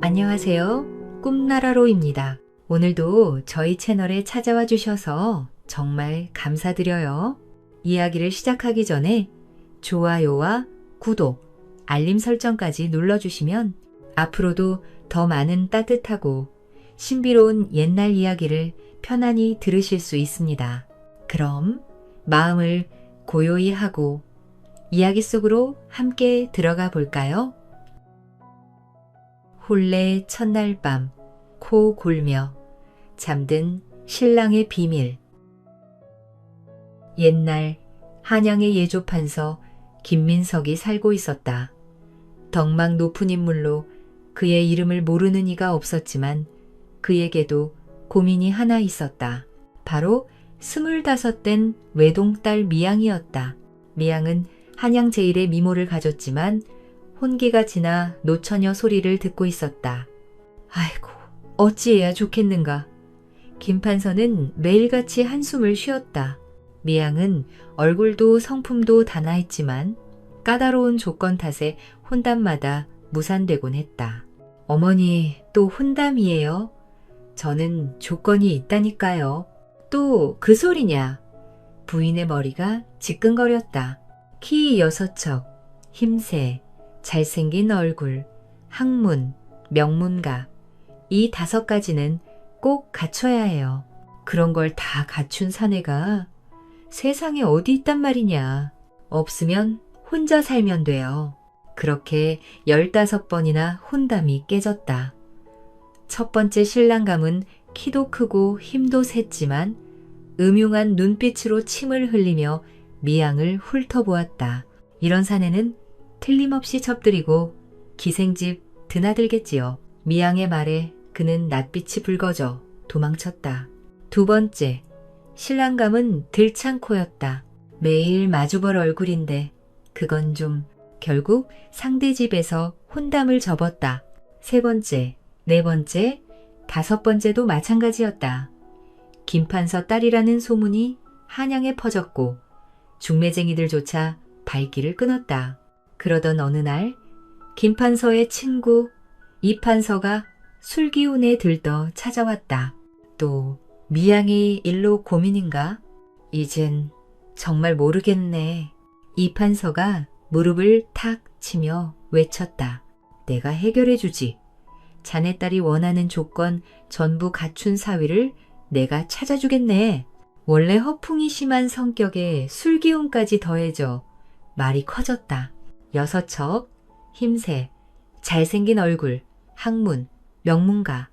안녕하세요. 꿈나라로입니다. 오늘도 저희 채널에 찾아와 주셔서 정말 감사드려요. 이야기를 시작하기 전에 좋아요와 구독, 알림 설정까지 눌러주시면 앞으로도 더 많은 따뜻하고 신비로운 옛날 이야기를 편안히 들으실 수 있습니다. 그럼 마음을 고요히 하고 이야기 속으로 함께 들어가 볼까요? 혼례 첫날 밤, 코 골며 잠든 신랑의 비밀. 옛날 한양의 예조판서 김민석이 살고 있었다. 덕망 높은 인물로 그의 이름을 모르는 이가 없었지만 그에게도 고민이 하나 있었다. 바로 25된 외동딸 미양이었다. 미양은 한양 제일의 미모를 가졌지만 혼기가 지나 노처녀 소리를 듣고 있었다. 아이고, 어찌해야 좋겠는가. 김판서는 매일같이 한숨을 쉬었다. 미양은 얼굴도 성품도 단아했지만 까다로운 조건 탓에 혼담마다 무산되곤 했다. 어머니, 또 혼담이에요? 저는 조건이 있다니까요. 또 그 소리냐? 부인의 머리가 지끈거렸다. 키 6척, 힘세, 잘생긴 얼굴, 학문, 명문가. 이 5가지는 꼭 갖춰야 해요. 그런 걸 다 갖춘 사내가 세상에 어디 있단 말이냐. 없으면 혼자 살면 돼요. 그렇게 15번이나 혼담이 깨졌다. 첫 번째 신랑감은 키도 크고 힘도 셌지만 음흉한 눈빛으로 침을 흘리며 미양을 훑어보았다. 이런 사내는 틀림없이 첩들이고 기생집 드나들겠지요. 미양의 말에 그는 낯빛이 붉어져 도망쳤다. 두 번째, 신랑감은 들창코였다. 매일 마주볼 얼굴인데 그건 좀 결국 상대 집에서 혼담을 접었다. 세 번째, 네 번째, 5번째도 마찬가지였다. 김판서 딸이라는 소문이 한양에 퍼졌고 중매쟁이들조차 발길을 끊었다. 그러던 어느 날 김판서의 친구 이판서가 술기운에 들떠 찾아왔다. 또 미양이 일로 고민인가? 이젠 정말 모르겠네. 이판서가 무릎을 탁 치며 외쳤다. 내가 해결해주지. 자네 딸이 원하는 조건 전부 갖춘 사위를 내가 찾아주겠네. 원래 허풍이 심한 성격에 술기운까지 더해져 말이 커졌다. 6척, 힘세, 잘생긴 얼굴, 학문, 명문가.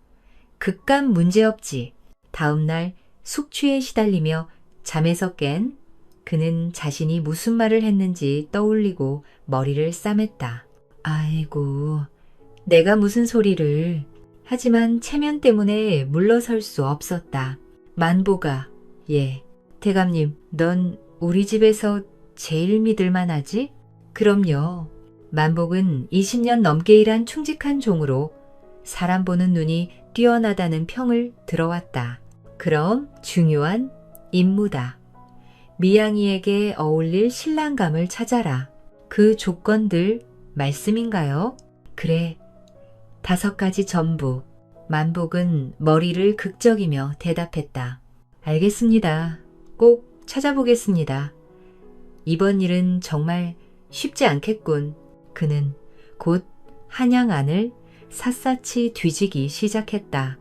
극감 문제없지. 다음날 숙취에 시달리며 잠에서 깬 그는 자신이 무슨 말을 했는지 떠올리고 머리를 싸맸다. 아이고, 내가 무슨 소리를. 하지만 체면 때문에 물러설 수 없었다. 만보가, 예, 대감님, 넌 우리 집에서 제일 믿을만하지? 그럼요. 만복은 20년 넘게 일한 충직한 종으로 사람 보는 눈이 뛰어나다는 평을 들어왔다. 그럼 중요한 임무다. 미양이에게 어울릴 신랑감을 찾아라. 그 조건들 말씀인가요? 그래, 5가지 전부. 만복은 머리를 극적이며 대답했다. 알겠습니다. 꼭 찾아보겠습니다. 이번 일은 정말 쉽지 않겠군. 그는 곧 한양 안을 샅샅이 뒤지기 시작했다.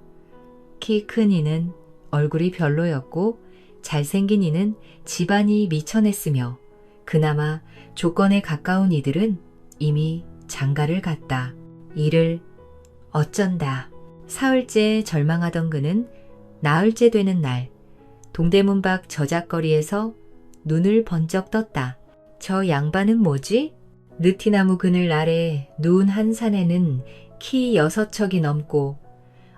키 큰 이는 얼굴이 별로였고 잘생긴 이는 집안이 미천했으며 그나마 조건에 가까운 이들은 이미 장가를 갔다. 이를 어쩐다. 사흘째 절망하던 그는 나흘째 되는 날 동대문 밖 저작거리에서 눈을 번쩍 떴다. 저 양반은 뭐지? 느티나무 그늘 아래 누운 한 사내는 키 6척이 넘고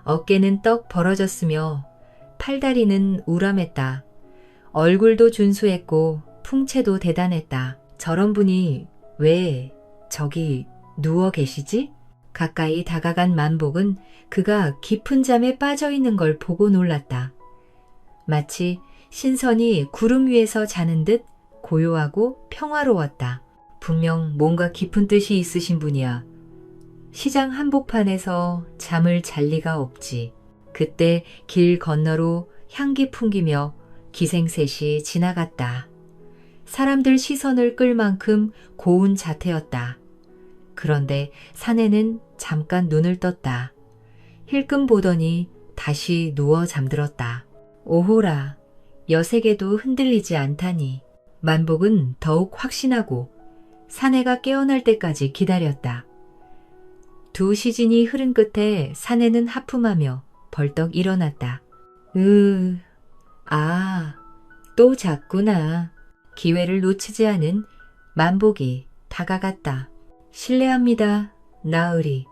어깨는 떡 벌어졌으며 팔다리는 우람했다. 얼굴도 준수했고 풍채도 대단했다. 저런 분이 왜 저기 누워 계시지? 가까이 다가간 만복은 그가 깊은 잠에 빠져있는 걸 보고 놀랐다. 마치 신선이 구름 위에서 자는 듯 고요하고 평화로웠다. 분명 뭔가 깊은 뜻이 있으신 분이야. 시장 한복판에서 잠을 잘 리가 없지. 그때 길 건너로 향기 풍기며 기생셋이 지나갔다. 사람들 시선을 끌 만큼 고운 자태였다. 그런데 사내는 잠깐 눈을 떴다. 힐끔 보더니 다시 누워 잠들었다. 오호라, 여색에도 흔들리지 않다니. 만복은 더욱 확신하고 사내가 깨어날 때까지 기다렸다. 2시즌이 흐른 끝에 사내는 하품하며 벌떡 일어났다. 또 잤구나. 기회를 놓치지 않은 만복이 다가갔다. 실례합니다, 나으리.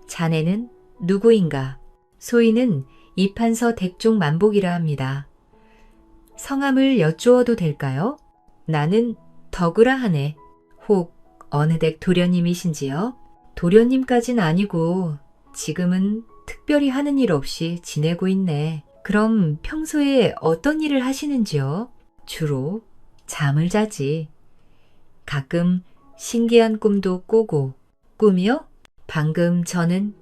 자네는 누구인가? 소인은 이판서 댁종 만복이라 합니다. 성함을 여쭈어도 될까요? 나는 덕으라 하네. 혹 어느 댁 도련님이신지요? 도련님까진 아니고 지금은 특별히 하는 일 없이 지내고 있네. 그럼 평소에 어떤 일을 하시는지요? 주로 잠을 자지. 가끔 신기한 꿈도 꾸고. 꿈이요? 방금 저는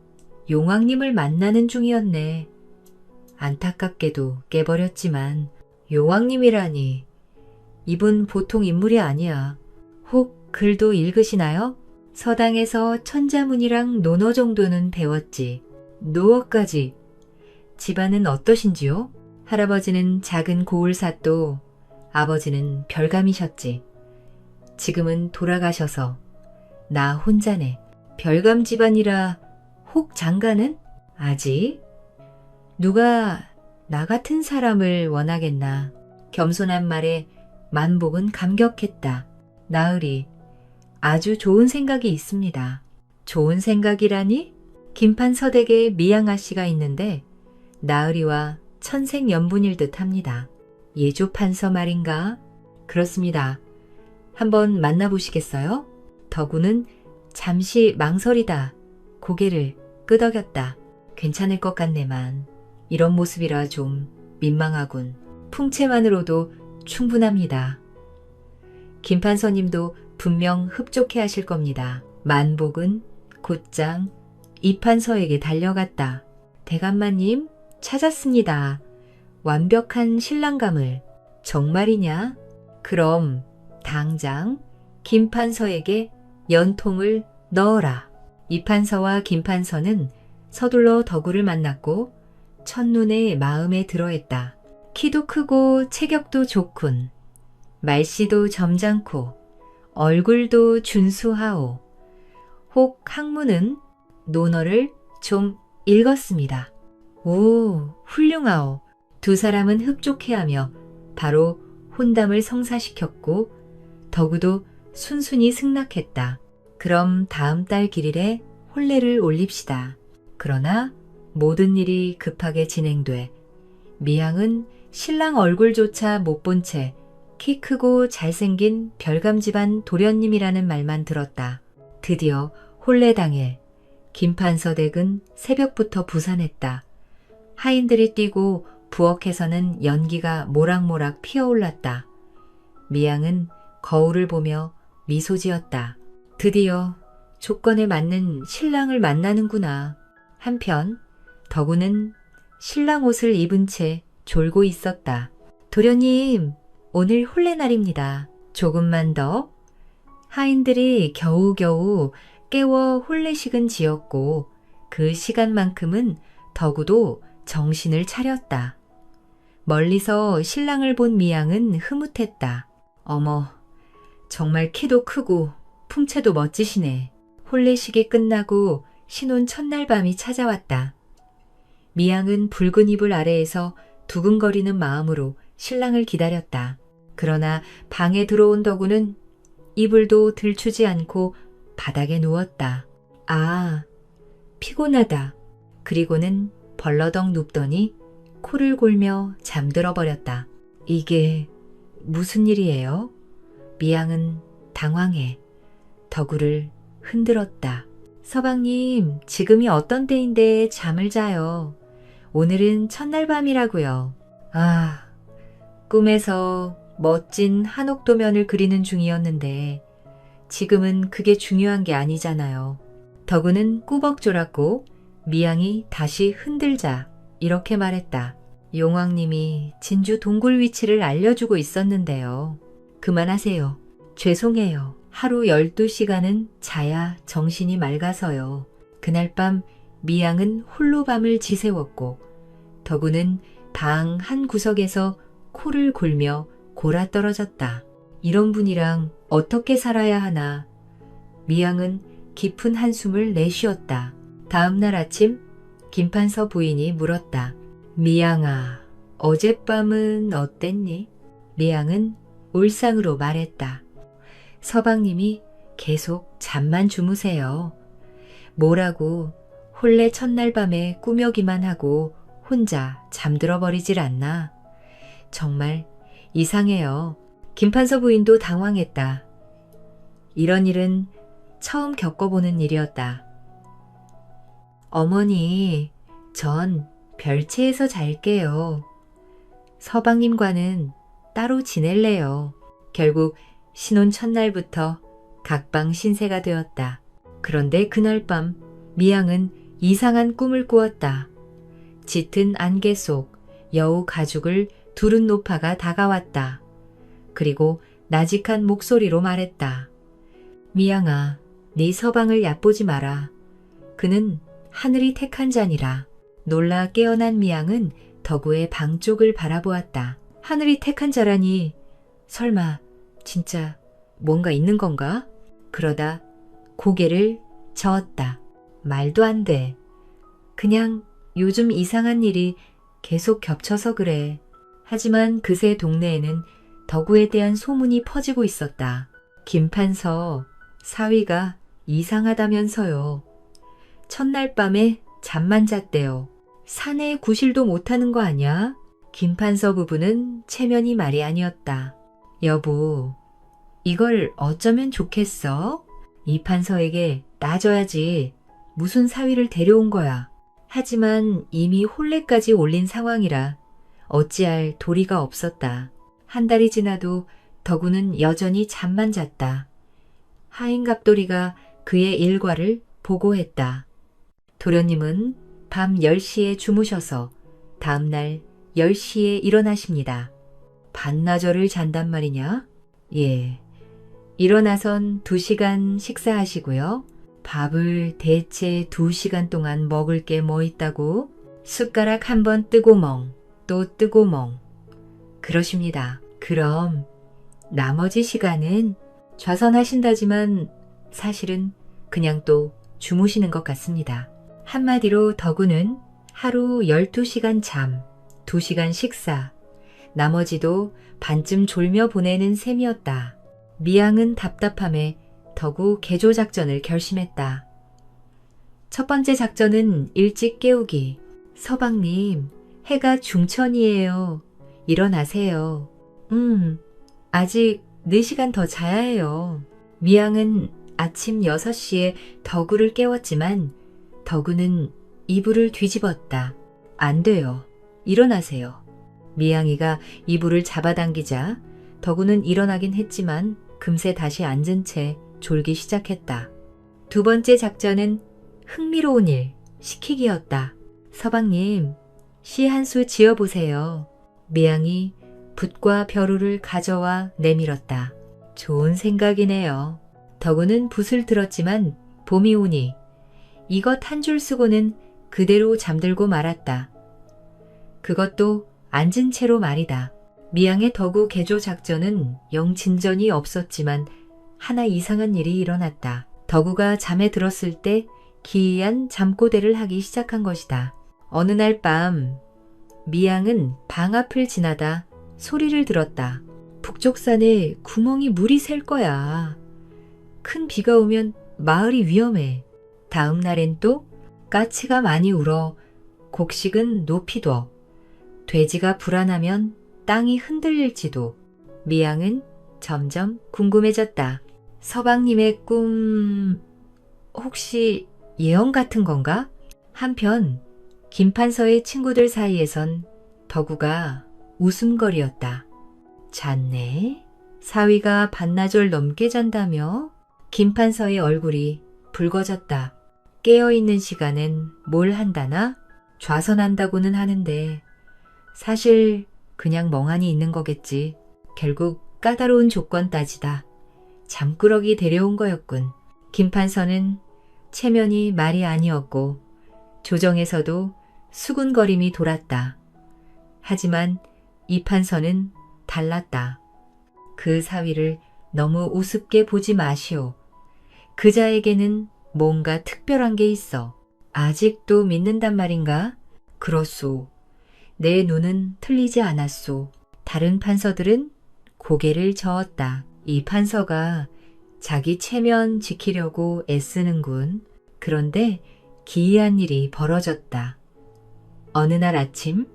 용왕님을 만나는 중이었네. 안타깝게도 깨버렸지만 용왕님이라니. 이분 보통 인물이 아니야. 혹 글도 읽으시나요? 서당에서 천자문이랑 논어 정도는 배웠지. 노어까지. 집안은 어떠신지요? 할아버지는 작은 고을삿도, 아버지는 별감이셨지. 지금은 돌아가셔서 나 혼자네. 별감 집안이라 혹 장가는? 아직? 누가 나 같은 사람을 원하겠나. 겸손한 말에 만복은 감격했다. 나으리, 아주 좋은 생각이 있습니다. 좋은 생각이라니? 김판서댁에 미양아 씨가 있는데 나으리와 천생연분일 듯 합니다. 예조판서 말인가? 그렇습니다. 한번 만나보시겠어요? 덕우는 잠시 망설이다 고개를 끄덕였다. 괜찮을 것 같네만. 이런 모습이라 좀 민망하군. 풍채만으로도 충분합니다. 김판서님도 분명 흡족해 하실 겁니다. 만복은 곧장 이판서에게 달려갔다. 대감마님, 찾았습니다. 완벽한 신랑감을. 정말이냐? 그럼 당장 김판서에게 연통을 넣어라. 이판서와 김판서는 서둘러 덕우를 만났고 첫눈에 마음에 들어했다. 키도 크고 체격도 좋군. 말씨도 점잖고 얼굴도 준수하오. 혹 학문은 논어를 좀 읽었습니다. 오, 훌륭하오. 두 사람은 흡족해하며 바로 혼담을 성사시켰고 덕우도 순순히 승낙했다. 그럼 다음 달 길일에 혼례를 올립시다. 그러나 모든 일이 급하게 진행돼 미양은 신랑 얼굴조차 못 본 채 키 크고 잘생긴 별감 집안 도련님이라는 말만 들었다. 드디어 혼례 당일 김판서 댁은 새벽부터 부산했다. 하인들이 뛰고 부엌에서는 연기가 모락모락 피어올랐다. 미양은 거울을 보며 미소 지었다. 드디어 조건에 맞는 신랑을 만나는구나. 한편 덕우는 신랑 옷을 입은 채 졸고 있었다. 도련님, 오늘 혼례 날입니다. 조금만 더. 하인들이 겨우겨우 깨워 혼례식은 지었고 그 시간만큼은 덕우도 정신을 차렸다. 멀리서 신랑을 본 미양은 흐뭇했다. 어머, 정말 키도 크고 풍채도 멋지시네. 혼례식이 끝나고 신혼 첫날 밤이 찾아왔다. 미양은 붉은 이불 아래에서 두근거리는 마음으로 신랑을 기다렸다. 그러나 방에 들어온 덕우는 이불도 들추지 않고 바닥에 누웠다. 아, 피곤하다. 그리고는 벌러덩 눕더니 코를 골며 잠들어 버렸다. 이게 무슨 일이에요? 미양은 당황해 덕우를 흔들었다. 서방님, 지금이 어떤 때인데 잠을 자요. 오늘은 첫날 밤이라고요. 아, 꿈에서 멋진 한옥도면을 그리는 중이었는데 지금은 그게 중요한 게 아니잖아요. 덕우는 꾸벅 졸았고 미양이 다시 흔들자 이렇게 말했다. 용왕님이 진주 동굴 위치를 알려주고 있었는데요. 그만하세요. 죄송해요. 하루 12시간은 자야 정신이 맑아서요. 그날 밤 미양은 홀로 밤을 지새웠고 덕우는 방 한 구석에서 코를 골며 골아떨어졌다. 이런 분이랑 어떻게 살아야 하나. 미양은 깊은 한숨을 내쉬었다. 다음 날 아침 김판서 부인이 물었다. 미양아, 어젯밤은 어땠니? 미양은 울상으로 말했다. 서방님이 계속 잠만 주무세요. 뭐라고 혼례 첫날 밤에 꾸며기만 하고 혼자 잠들어 버리질 않나. 정말 이상해요. 김판서 부인도 당황했다. 이런 일은 처음 겪어보는 일이었다. 어머니, 전 별채에서 잘게요. 서방님과는 따로 지낼래요. 결국 신혼 첫날부터 각방 신세가 되었다. 그런데 그날 밤 미양은 이상한 꿈을 꾸었다. 짙은 안개 속 여우 가죽을 두른 노파가 다가왔다. 그리고 나직한 목소리로 말했다. 미양아, 네 서방을 얕보지 마라. 그는 하늘이 택한 자니라. 놀라 깨어난 미양은 덕우의 방 쪽을 바라보았다. 하늘이 택한 자라니 설마 진짜 뭔가 있는 건가? 그러다 고개를 저었다. 말도 안 돼. 그냥 요즘 이상한 일이 계속 겹쳐서 그래. 하지만 그새 동네에는 덕우에 대한 소문이 퍼지고 있었다. 김판서 사위가 이상하다면서요. 첫날 밤에 잠만 잤대요. 사내에 구실도 못하는 거 아냐? 김판서 부부는 체면이 말이 아니었다. 여보, 이걸 어쩌면 좋겠어? 이 판서에게 따져야지. 무슨 사위를 데려온 거야. 하지만 이미 혼례까지 올린 상황이라 어찌할 도리가 없었다. 한 달이 지나도 덕우는 여전히 잠만 잤다. 하인갑돌이가 그의 일과를 보고했다. 도련님은 밤 10시에 주무셔서 다음날 10시에 일어나십니다. 반나절을 잔단 말이냐? 예. 일어나선 2시간 식사하시고요. 밥을 대체 2시간 동안 먹을 게 뭐 있다고? 숟가락 한 번 뜨고 멍, 또 뜨고 멍. 그러십니다. 그럼 나머지 시간은 좌선하신다지만 사실은 그냥 또 주무시는 것 같습니다. 한마디로 덕우는 하루 12시간 잠, 2시간 식사, 나머지도 반쯤 졸며 보내는 셈이었다. 미양은 답답함에 덕우 개조 작전을 결심했다. 첫 번째 작전은 일찍 깨우기. 서방님, 해가 중천이에요. 일어나세요. 아직 4시간 더 자야 해요. 미양은 아침 6시에 덕우를 깨웠지만 덕우는 이불을 뒤집었다. 안 돼요. 일어나세요. 미양이가 이불을 잡아당기자 덕우는 일어나긴 했지만 금세 다시 앉은 채 졸기 시작했다. 두 번째 작전은 흥미로운 일, 시키기였다. 서방님, 시 한 수 지어보세요. 미양이 붓과 벼루를 가져와 내밀었다. 좋은 생각이네요. 덕우는 붓을 들었지만 봄이 오니 이것 한 줄 쓰고는 그대로 잠들고 말았다. 그것도 앉은 채로 말이다. 미양의 덕우 개조 작전은 영 진전이 없었지만 하나 이상한 일이 일어났다. 덕우가 잠에 들었을 때 기이한 잠꼬대를 하기 시작한 것이다. 어느 날 밤 미양은 방 앞을 지나다 소리를 들었다. 북쪽산에 구멍이 물이 셀 거야. 큰 비가 오면 마을이 위험해. 다음 날엔 또 까치가 많이 울어 곡식은 높이 둬. 돼지가 불안하면 땅이 흔들릴지도. 미양은 점점 궁금해졌다. 서방님의 꿈 혹시 예언 같은 건가? 한편 김판서의 친구들 사이에선 덕우가 웃음거리였다. 잤네? 사위가 반나절 넘게 잔다며? 김판서의 얼굴이 붉어졌다. 깨어있는 시간엔 뭘 한다나? 좌선한다고는 하는데 사실 그냥 멍하니 있는 거겠지. 결국 까다로운 조건 따지다 잠꾸러기 데려온 거였군. 김판서는 체면이 말이 아니었고 조정에서도 수군거림이 돌았다. 하지만 이판서는 달랐다. 그 사위를 너무 우습게 보지 마시오. 그자에게는 뭔가 특별한 게 있어. 아직도 믿는단 말인가? 그렇소. 내 눈은 틀리지 않았소. 다른 판서들은 고개를 저었다. 이 판서가 자기 체면 지키려고 애쓰는군. 그런데 기이한 일이 벌어졌다. 어느 날 아침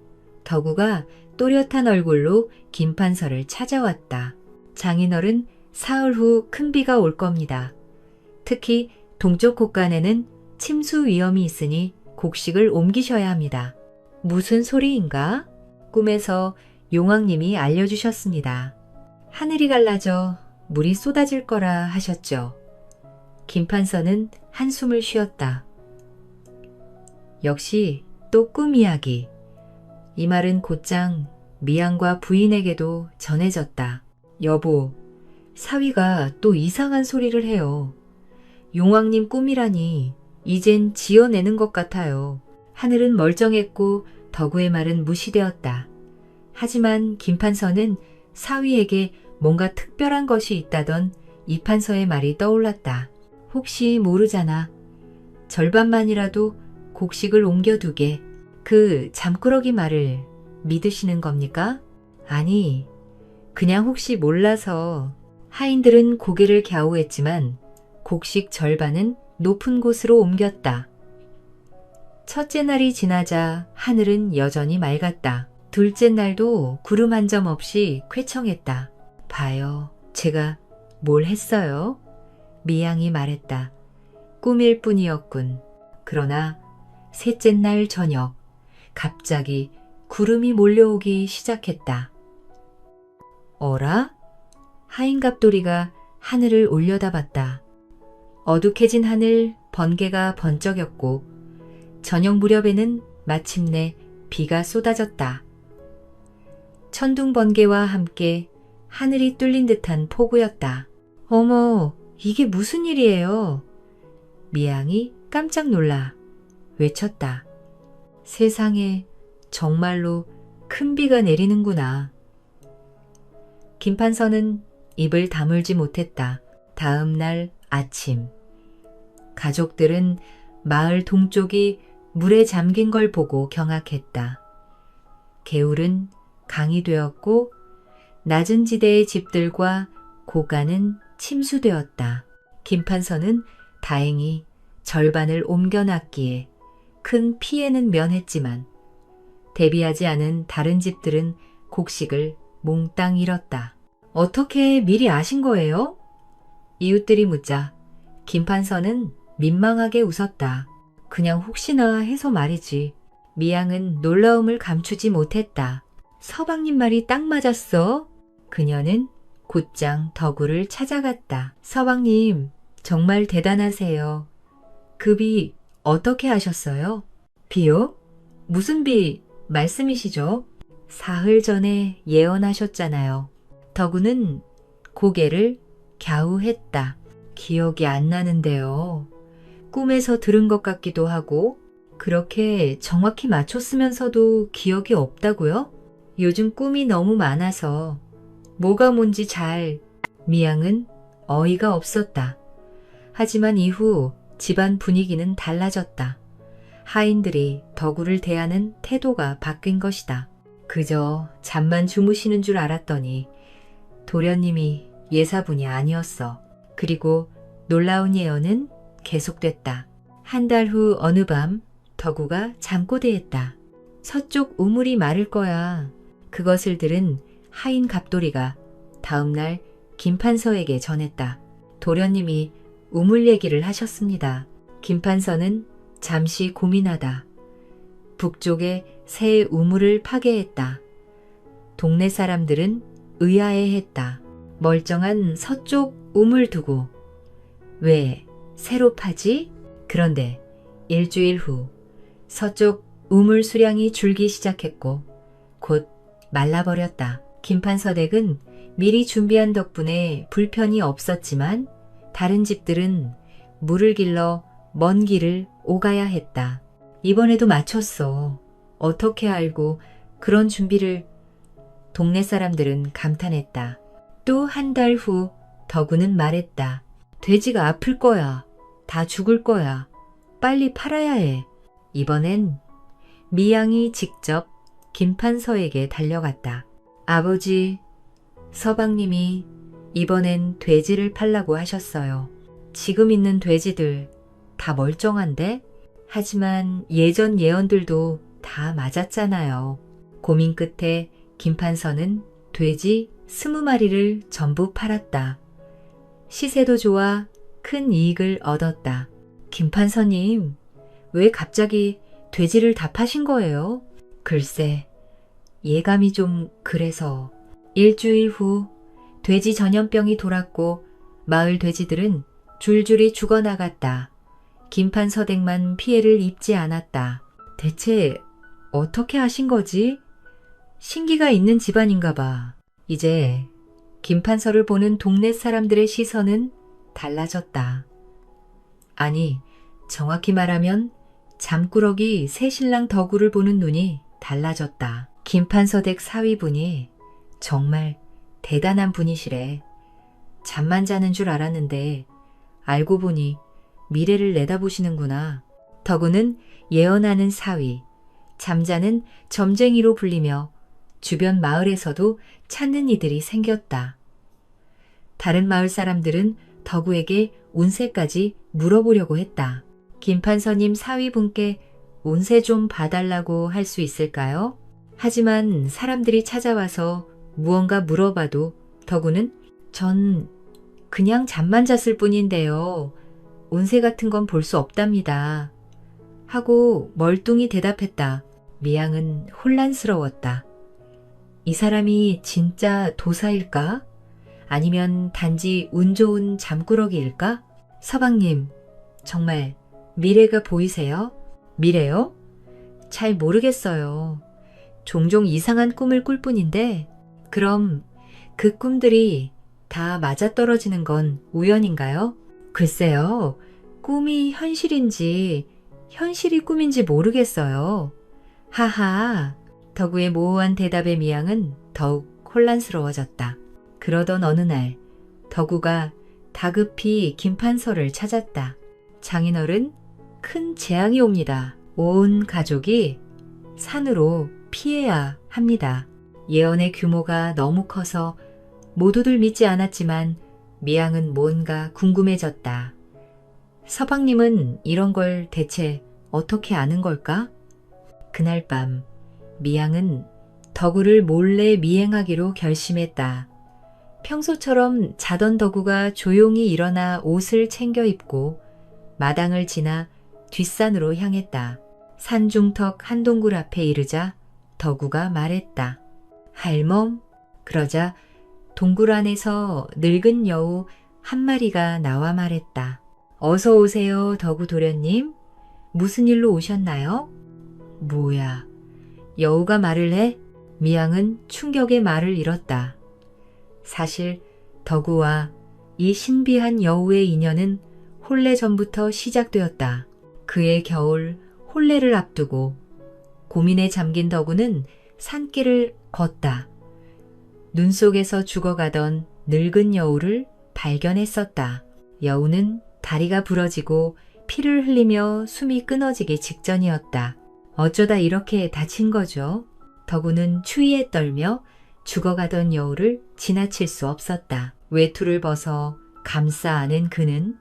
덕우가 또렷한 얼굴로 김 판서를 찾아왔다. 장인어른 사흘 후 큰 비가 올 겁니다. 특히 동쪽 곳간에는 침수 위험이 있으니 곡식을 옮기셔야 합니다. 무슨 소리인가? 꿈에서 용왕님이 알려주셨습니다. 하늘이 갈라져 물이 쏟아질 거라 하셨죠. 김판서는 한숨을 쉬었다. 역시 또 꿈 이야기. 이 말은 곧장 미양과 부인에게도 전해졌다. 여보, 사위가 또 이상한 소리를 해요. 용왕님 꿈이라니 이젠 지어내는 것 같아요. 하늘은 멀쩡했고 덕우의 말은 무시되었다. 하지만 김판서는 사위에게 뭔가 특별한 것이 있다던 이판서의 말이 떠올랐다. 혹시 모르잖아. 절반만이라도 곡식을 옮겨두게. 그 잠꾸러기 말을 믿으시는 겁니까? 아니, 그냥 혹시 몰라서. 하인들은 고개를 갸우했지만 곡식 절반은 높은 곳으로 옮겼다. 첫째 날이 지나자 하늘은 여전히 맑았다. 둘째 날도 구름 한 점 없이 쾌청했다. 봐요. 제가 뭘 했어요? 미양이 말했다. 꿈일 뿐이었군. 그러나 셋째 날 저녁 갑자기 구름이 몰려오기 시작했다. 어라? 하인갑돌이가 하늘을 올려다봤다. 어둑해진 하늘 번개가 번쩍였고 저녁 무렵에는 마침내 비가 쏟아졌다. 천둥 번개와 함께 하늘이 뚫린 듯한 폭우였다. 어머, 이게 무슨 일이에요? 미양이 깜짝 놀라 외쳤다. 세상에 정말로 큰 비가 내리는구나. 김판서는 입을 다물지 못했다. 다음 날 아침 가족들은 마을 동쪽이 물에 잠긴 걸 보고 경악했다. 개울은 강이 되었고 낮은 지대의 집들과 고가는 침수되었다. 김판서는 다행히 절반을 옮겨놨기에 큰 피해는 면했지만 대비하지 않은 다른 집들은 곡식을 몽땅 잃었다. 어떻게 미리 아신 거예요? 이웃들이 묻자 김판서는 민망하게 웃었다. 그냥 혹시나 해서 말이지. 미양은 놀라움을 감추지 못했다. 서방님 말이 딱 맞았어. 그녀는 곧장 덕우를 찾아갔다. 서방님, 정말 대단하세요. 그 비 어떻게 하셨어요? 비요? 무슨 비 말씀이시죠? 사흘 전에 예언하셨잖아요. 덕우는 고개를 갸우했다. 기억이 안 나는데요. 꿈에서 들은 것 같기도 하고 그렇게 정확히 맞췄으면서도 기억이 없다고요? 요즘 꿈이 너무 많아서 뭐가 뭔지 잘. 미양은 어이가 없었다. 하지만 이후 집안 분위기는 달라졌다. 하인들이 덕우를 대하는 태도가 바뀐 것이다. 그저 잠만 주무시는 줄 알았더니 도련님이 예사분이 아니었어. 그리고 놀라운 예언은 계속됐다. 한 달 후 어느 밤 덕우가 잠꼬대했다. 서쪽 우물이 마를 거야. 그것을 들은 하인 갑돌이가 다음날 김판서에게 전했다. 도련님이 우물 얘기를 하셨습니다. 김판서는 잠시 고민하다 북쪽에 새 우물을 파괴했다. 동네 사람들은 의아해했다. 멀쩡한 서쪽 우물 두고 왜 새로 파지? 그런데 일주일 후 서쪽 우물 수량이 줄기 시작했고 곧 말라버렸다. 김판서댁은 미리 준비한 덕분에 불편이 없었지만 다른 집들은 물을 길러 먼 길을 오가야 했다. 이번에도 마쳤어. 어떻게 알고 그런 준비를. 동네 사람들은 감탄했다. 또 한 달 후 덕우는 말했다. 돼지가 아플 거야. 다 죽을 거야. 빨리 팔아야 해. 이번엔 미양이 직접 김판서에게 달려갔다. 아버지, 서방님이 이번엔 돼지를 팔라고 하셨어요. 지금 있는 돼지들 다 멀쩡한데? 하지만 예전 예언들도 다 맞았잖아요. 고민 끝에 김판서는 돼지 20마리를 전부 팔았다. 시세도 좋아 큰 이익을 얻었다. 김판서님, 왜 갑자기 돼지를 다 파신 거예요? 글쎄, 예감이 좀 그래서. 일주일 후 돼지 전염병이 돌았고 마을 돼지들은 줄줄이 죽어나갔다. 김판서댁만 피해를 입지 않았다. 대체 어떻게 하신 거지? 신기가 있는 집안인가 봐. 이제 김판서를 보는 동네 사람들의 시선은 달라졌다. 아니, 정확히 말하면 잠꾸러기 새신랑 덕우를 보는 눈이 달라졌다. 김판서댁 사위분이 정말 대단한 분이시래. 잠만 자는 줄 알았는데 알고 보니 미래를 내다보시는구나. 덕우는 예언하는 사위, 잠자는 점쟁이로 불리며 주변 마을에서도 찾는 이들이 생겼다. 다른 마을 사람들은 덕우에게 운세까지 물어보려고 했다. 김판서님 사위분께 운세 좀 봐달라고 할 수 있을까요? 하지만 사람들이 찾아와서 무언가 물어봐도 덕우는 전 그냥 잠만 잤을 뿐인데요. 운세 같은 건 볼 수 없답니다. 하고 멀뚱히 대답했다. 미양은 혼란스러웠다. 이 사람이 진짜 도사일까? 아니면 단지 운 좋은 잠꾸러기일까? 서방님, 정말 미래가 보이세요? 미래요? 잘 모르겠어요. 종종 이상한 꿈을 꿀 뿐인데 그럼 그 꿈들이 다 맞아떨어지는 건 우연인가요? 글쎄요. 꿈이 현실인지 현실이 꿈인지 모르겠어요. 하하. 덕우의 모호한 대답에 미양은 더욱 혼란스러워졌다. 그러던 어느 날 덕우가 다급히 김판서를 찾았다. 장인어른, 큰 재앙이 옵니다. 온 가족이 산으로 피해야 합니다. 예언의 규모가 너무 커서 모두들 믿지 않았지만 미양은 뭔가 궁금해졌다. 서방님은 이런 걸 대체 어떻게 아는 걸까? 그날 밤 미양은 덕우를 몰래 미행하기로 결심했다. 평소처럼 자던 덕우가 조용히 일어나 옷을 챙겨 입고 마당을 지나 뒷산으로 향했다. 산중턱 한 동굴 앞에 이르자 덕우가 말했다. 할멈? 그러자 동굴 안에서 늙은 여우 한 마리가 나와 말했다. 어서 오세요, 덕우 도련님. 무슨 일로 오셨나요? 뭐야, 여우가 말을 해? 미양은 충격의 말을 잃었다. 사실 덕우와 이 신비한 여우의 인연은 혼례 전부터 시작되었다. 그해 겨울 혼례를 앞두고 고민에 잠긴 덕우는 산길을 걷다. 눈 속에서 죽어가던 늙은 여우를 발견했었다. 여우는 다리가 부러지고 피를 흘리며 숨이 끊어지기 직전이었다. 어쩌다 이렇게 다친 거죠? 덕우는 추위에 떨며 죽어가던 여우를 지나칠 수 없었다. 외투를 벗어 감싸 안은 그는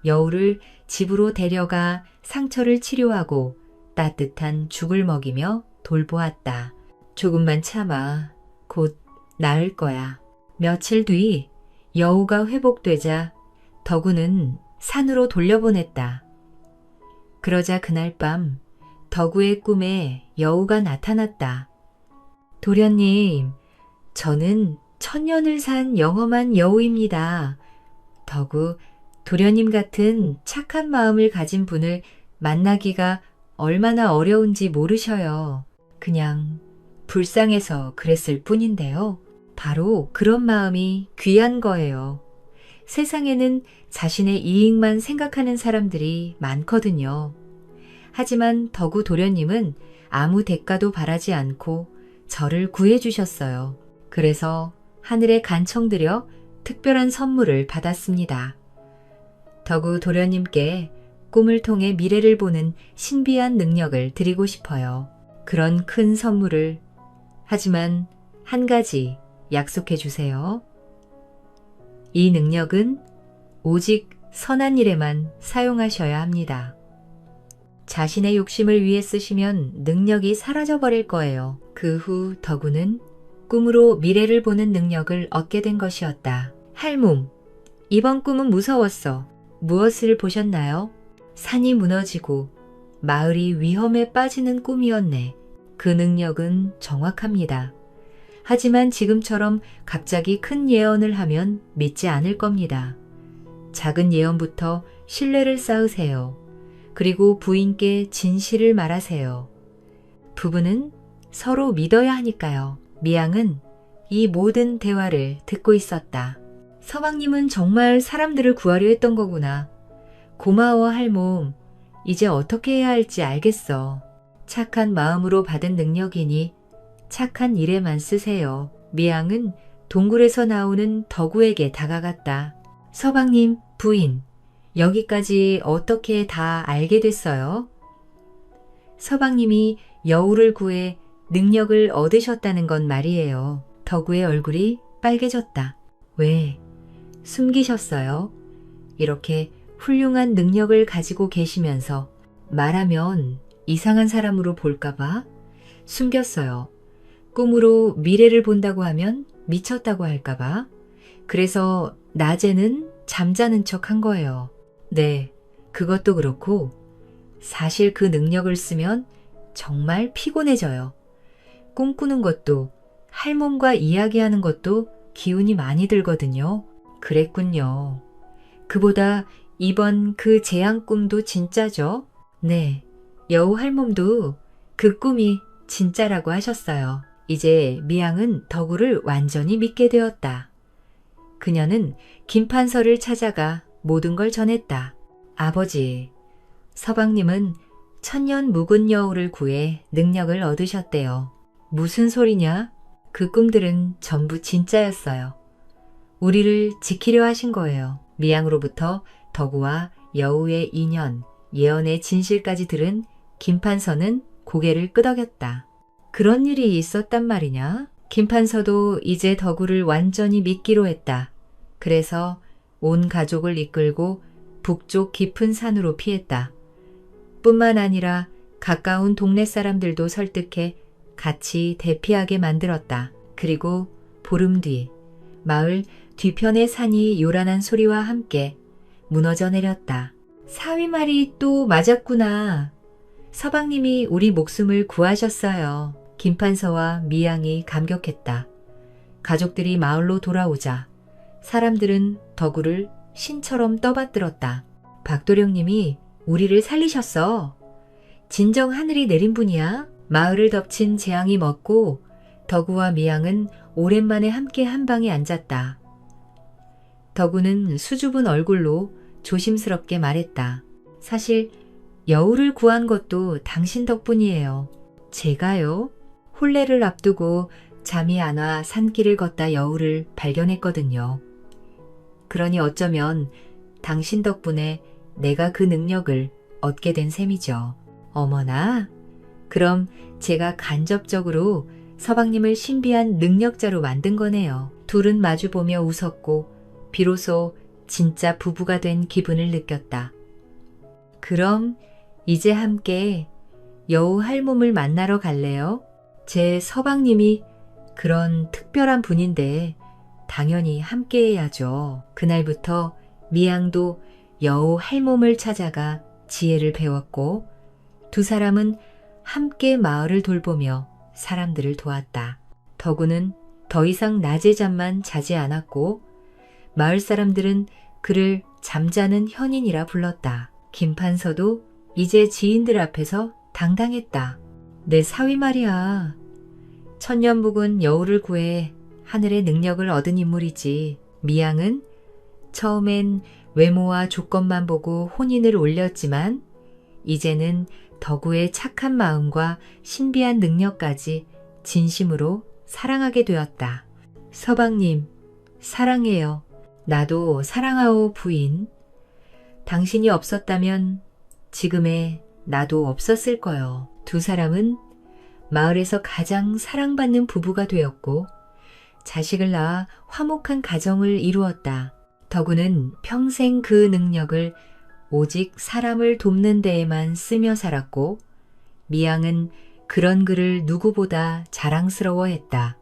여우를 집으로 데려가 상처를 치료하고 따뜻한 죽을 먹이며 돌보았다. 조금만 참아. 곧 나을 거야. 며칠 뒤 여우가 회복되자 덕우는 산으로 돌려보냈다. 그러자 그날 밤 덕우의 꿈에 여우가 나타났다. 도련님, 저는 천년을 산 영험한 여우입니다. 덕우, 도련님 같은 착한 마음을 가진 분을 만나기가 얼마나 어려운지 모르셔요. 그냥 불쌍해서 그랬을 뿐인데요. 바로 그런 마음이 귀한 거예요. 세상에는 자신의 이익만 생각하는 사람들이 많거든요. 하지만 덕우 도련님은 아무 대가도 바라지 않고 저를 구해주셨어요. 그래서 하늘에 간청드려 특별한 선물을 받았습니다. 덕우 도련님께 꿈을 통해 미래를 보는 신비한 능력을 드리고 싶어요. 그런 큰 선물을. 하지만 한 가지 약속해 주세요. 이 능력은 오직 선한 일에만 사용하셔야 합니다. 자신의 욕심을 위해 쓰시면 능력이 사라져버릴 거예요. 그 후 덕우는 꿈으로 미래를 보는 능력을 얻게 된 것이었다. 할멈, 이번 꿈은 무서웠어. 무엇을 보셨나요? 산이 무너지고 마을이 위험에 빠지는 꿈이었네. 그 능력은 정확합니다. 하지만 지금처럼 갑자기 큰 예언을 하면 믿지 않을 겁니다. 작은 예언부터 신뢰를 쌓으세요. 그리고 부인께 진실을 말하세요. 부부는 서로 믿어야 하니까요. 미양은 이 모든 대화를 듣고 있었다. 서방님은 정말 사람들을 구하려 했던 거구나. 고마워 할멈. 이제 어떻게 해야 할지 알겠어. 착한 마음으로 받은 능력이니 착한 일에만 쓰세요. 미양은 동굴에서 나오는 덕우에게 다가갔다. 서방님, 부인, 여기까지 어떻게 다 알게 됐어요? 서방님이 여우를 구해 능력을 얻으셨다는 건 말이에요. 덕우의 얼굴이 빨개졌다. 왜? 숨기셨어요? 이렇게 훌륭한 능력을 가지고 계시면서 말하면 이상한 사람으로 볼까봐 숨겼어요. 꿈으로 미래를 본다고 하면 미쳤다고 할까봐. 그래서 낮에는 잠자는 척 한 거예요. 네, 그것도 그렇고 사실 그 능력을 쓰면 정말 피곤해져요. 꿈꾸는 것도 할멈과 이야기하는 것도 기운이 많이 들거든요. 그랬군요. 그보다 이번 그 재앙 꿈도 진짜죠? 네, 여우 할멈도 그 꿈이 진짜라고 하셨어요. 이제 미양은 덕우를 완전히 믿게 되었다. 그녀는 김판서를 찾아가 모든 걸 전했다. 아버지, 서방님은 천년 묵은 여우를 구해 능력을 얻으셨대요. 무슨 소리냐? 그 꿈들은 전부 진짜였어요. 우리를 지키려 하신 거예요. 미양으로부터 덕우와 여우의 인연, 예언의 진실까지 들은 김판서는 고개를 끄덕였다. 그런 일이 있었단 말이냐? 김판서도 이제 덕우를 완전히 믿기로 했다. 그래서 온 가족을 이끌고 북쪽 깊은 산으로 피했다. 뿐만 아니라 가까운 동네 사람들도 설득해 같이 대피하게 만들었다. 그리고 보름 뒤 마을 뒤편의 산이 요란한 소리와 함께 무너져 내렸다. 사위말이 또 맞았구나. 서방님이 우리 목숨을 구하셨어요. 김판서와 미양이 감격했다. 가족들이 마을로 돌아오자 사람들은 덕우를 신처럼 떠받들었다. 박도령님이 우리를 살리셨어. 진정 하늘이 내린 분이야. 마을을 덮친 재앙이 멎고 덕우와 미양은 오랜만에 함께 한 방에 앉았다. 덕우는 수줍은 얼굴로 조심스럽게 말했다. 사실 여우를 구한 것도 당신 덕분이에요. 제가요? 혼례를 앞두고 잠이 안 와 산길을 걷다 여우를 발견했거든요. 그러니 어쩌면 당신 덕분에 내가 그 능력을 얻게 된 셈이죠. 어머나, 그럼 제가 간접적으로 서방님을 신비한 능력자로 만든 거네요. 둘은 마주보며 웃었고 비로소 진짜 부부가 된 기분을 느꼈다. 그럼 이제 함께 여우 할멈을 만나러 갈래요? 제 서방님이 그런 특별한 분인데 당연히 함께 해야죠. 그날부터 미양도 여우 할멈을 찾아가 지혜를 배웠고 두 사람은 함께 마을을 돌보며 사람들을 도왔다. 덕우는 더 이상 낮에 잠만 자지 않았고 마을 사람들은 그를 잠자는 현인이라 불렀다. 김판서도 이제 지인들 앞에서 당당했다. 내 사위 말이야. 천년묵은 여우를 구해 하늘의 능력을 얻은 인물이지. 미양은 처음엔 외모와 조건만 보고 혼인을 올렸지만 이제는 덕우의 착한 마음과 신비한 능력까지 진심으로 사랑하게 되었다. 서방님, 사랑해요. 나도 사랑하오 부인. 당신이 없었다면 지금의 나도 없었을 거요. 두 사람은 마을에서 가장 사랑받는 부부가 되었고 자식을 낳아 화목한 가정을 이루었다. 덕우는 평생 그 능력을 오직 사람을 돕는 데에만 쓰며 살았고 미양은 그런 그를 누구보다 자랑스러워했다.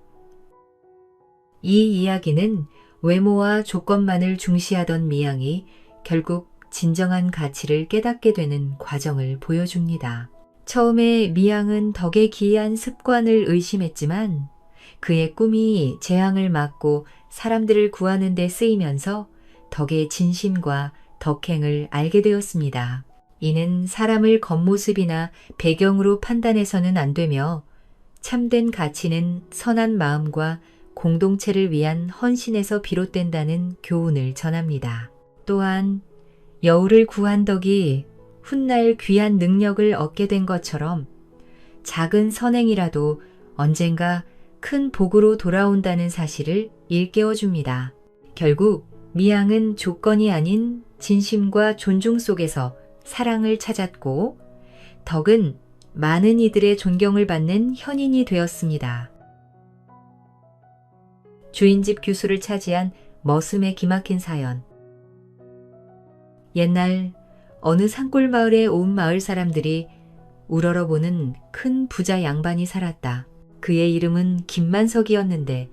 이 이야기는 외모와 조건만을 중시하던 미양이 결국 진정한 가치를 깨닫게 되는 과정을 보여줍니다. 처음에 미양은 덕의 기이한 습관을 의심했지만 그의 꿈이 재앙을 막고 사람들을 구하는 데 쓰이면서 덕의 진심과 덕행을 알게 되었습니다. 이는 사람을 겉모습이나 배경으로 판단해서는 안 되며 참된 가치는 선한 마음과 공동체를 위한 헌신에서 비롯된다는 교훈을 전합니다. 또한 여우를 구한 덕이 훗날 귀한 능력을 얻게 된 것처럼 작은 선행이라도 언젠가 큰 복으로 돌아온다는 사실을 일깨워줍니다. 결국 미양은 조건이 아닌 진심과 존중 속에서 사랑을 찾았고 덕은 많은 이들의 존경을 받는 현인이 되었습니다. 주인집 규수를 차지한 머슴의 기막힌 사연. 옛날 어느 산골 마을에 온 마을 사람들이 우러러보는 큰 부자 양반이 살았다. 그의 이름은 김만석이었는데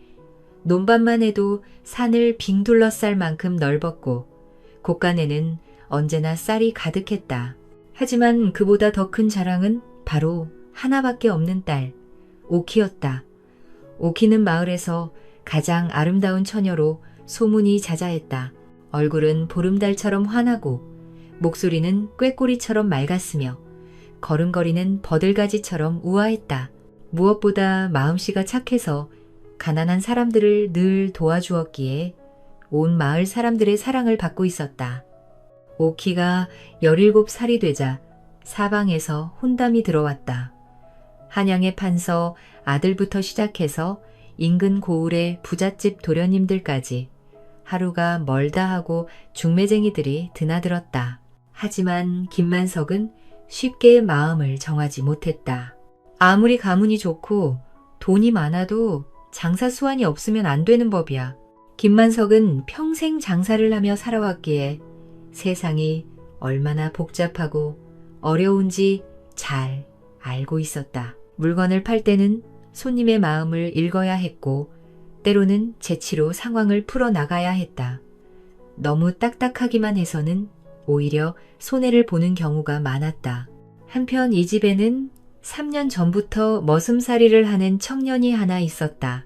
논밭만 해도 산을 빙 둘러쌀 만큼 넓었고 곳간에는 언제나 쌀이 가득했다. 하지만 그보다 더 큰 자랑은 바로 하나밖에 없는 딸, 오키였다. 오키는 마을에서 가장 아름다운 처녀로 소문이 자자했다. 얼굴은 보름달처럼 환하고 목소리는 꾀꼬리처럼 맑았으며 걸음걸이는 버들가지처럼 우아했다. 무엇보다 마음씨가 착해서 가난한 사람들을 늘 도와주었기에 온 마을 사람들의 사랑을 받고 있었다. 오키가 17살이 되자 사방에서 혼담이 들어왔다. 한양의 판서 아들부터 시작해서 인근 고을의 부잣집 도련님들까지 하루가 멀다 하고 중매쟁이들이 드나들었다. 하지만 김만석은 쉽게 마음을 정하지 못했다. 아무리 가문이 좋고 돈이 많아도 장사 수완이 없으면 안 되는 법이야. 김만석은 평생 장사를 하며 살아왔기에 세상이 얼마나 복잡하고 어려운지 잘 알고 있었다. 물건을 팔 때는 손님의 마음을 읽어야 했고 때로는 재치로 상황을 풀어나가야 했다. 너무 딱딱하기만 해서는 오히려 손해를 보는 경우가 많았다. 한편 이 집에는 3년 전부터 머슴살이를 하는 청년이 하나 있었다.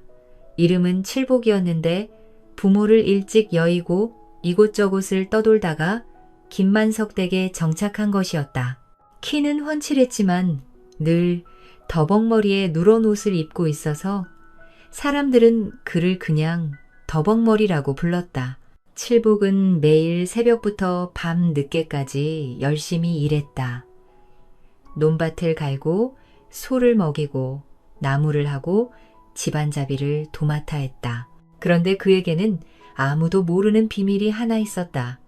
이름은 칠복이었는데 부모를 일찍 여의고 이곳저곳을 떠돌다가 김만석 댁에 정착한 것이었다. 키는 훤칠했지만 늘 더벅머리에 누런 옷을 입고 있어서 사람들은 그를 그냥 더벅머리라고 불렀다. 칠복은 매일 새벽부터 밤 늦게까지 열심히 일했다. 논밭을 갈고 소를 먹이고 나무를 하고 집안잡이를 도맡아 했다. 그런데 그에게는 아무도 모르는 비밀이 하나 있었다.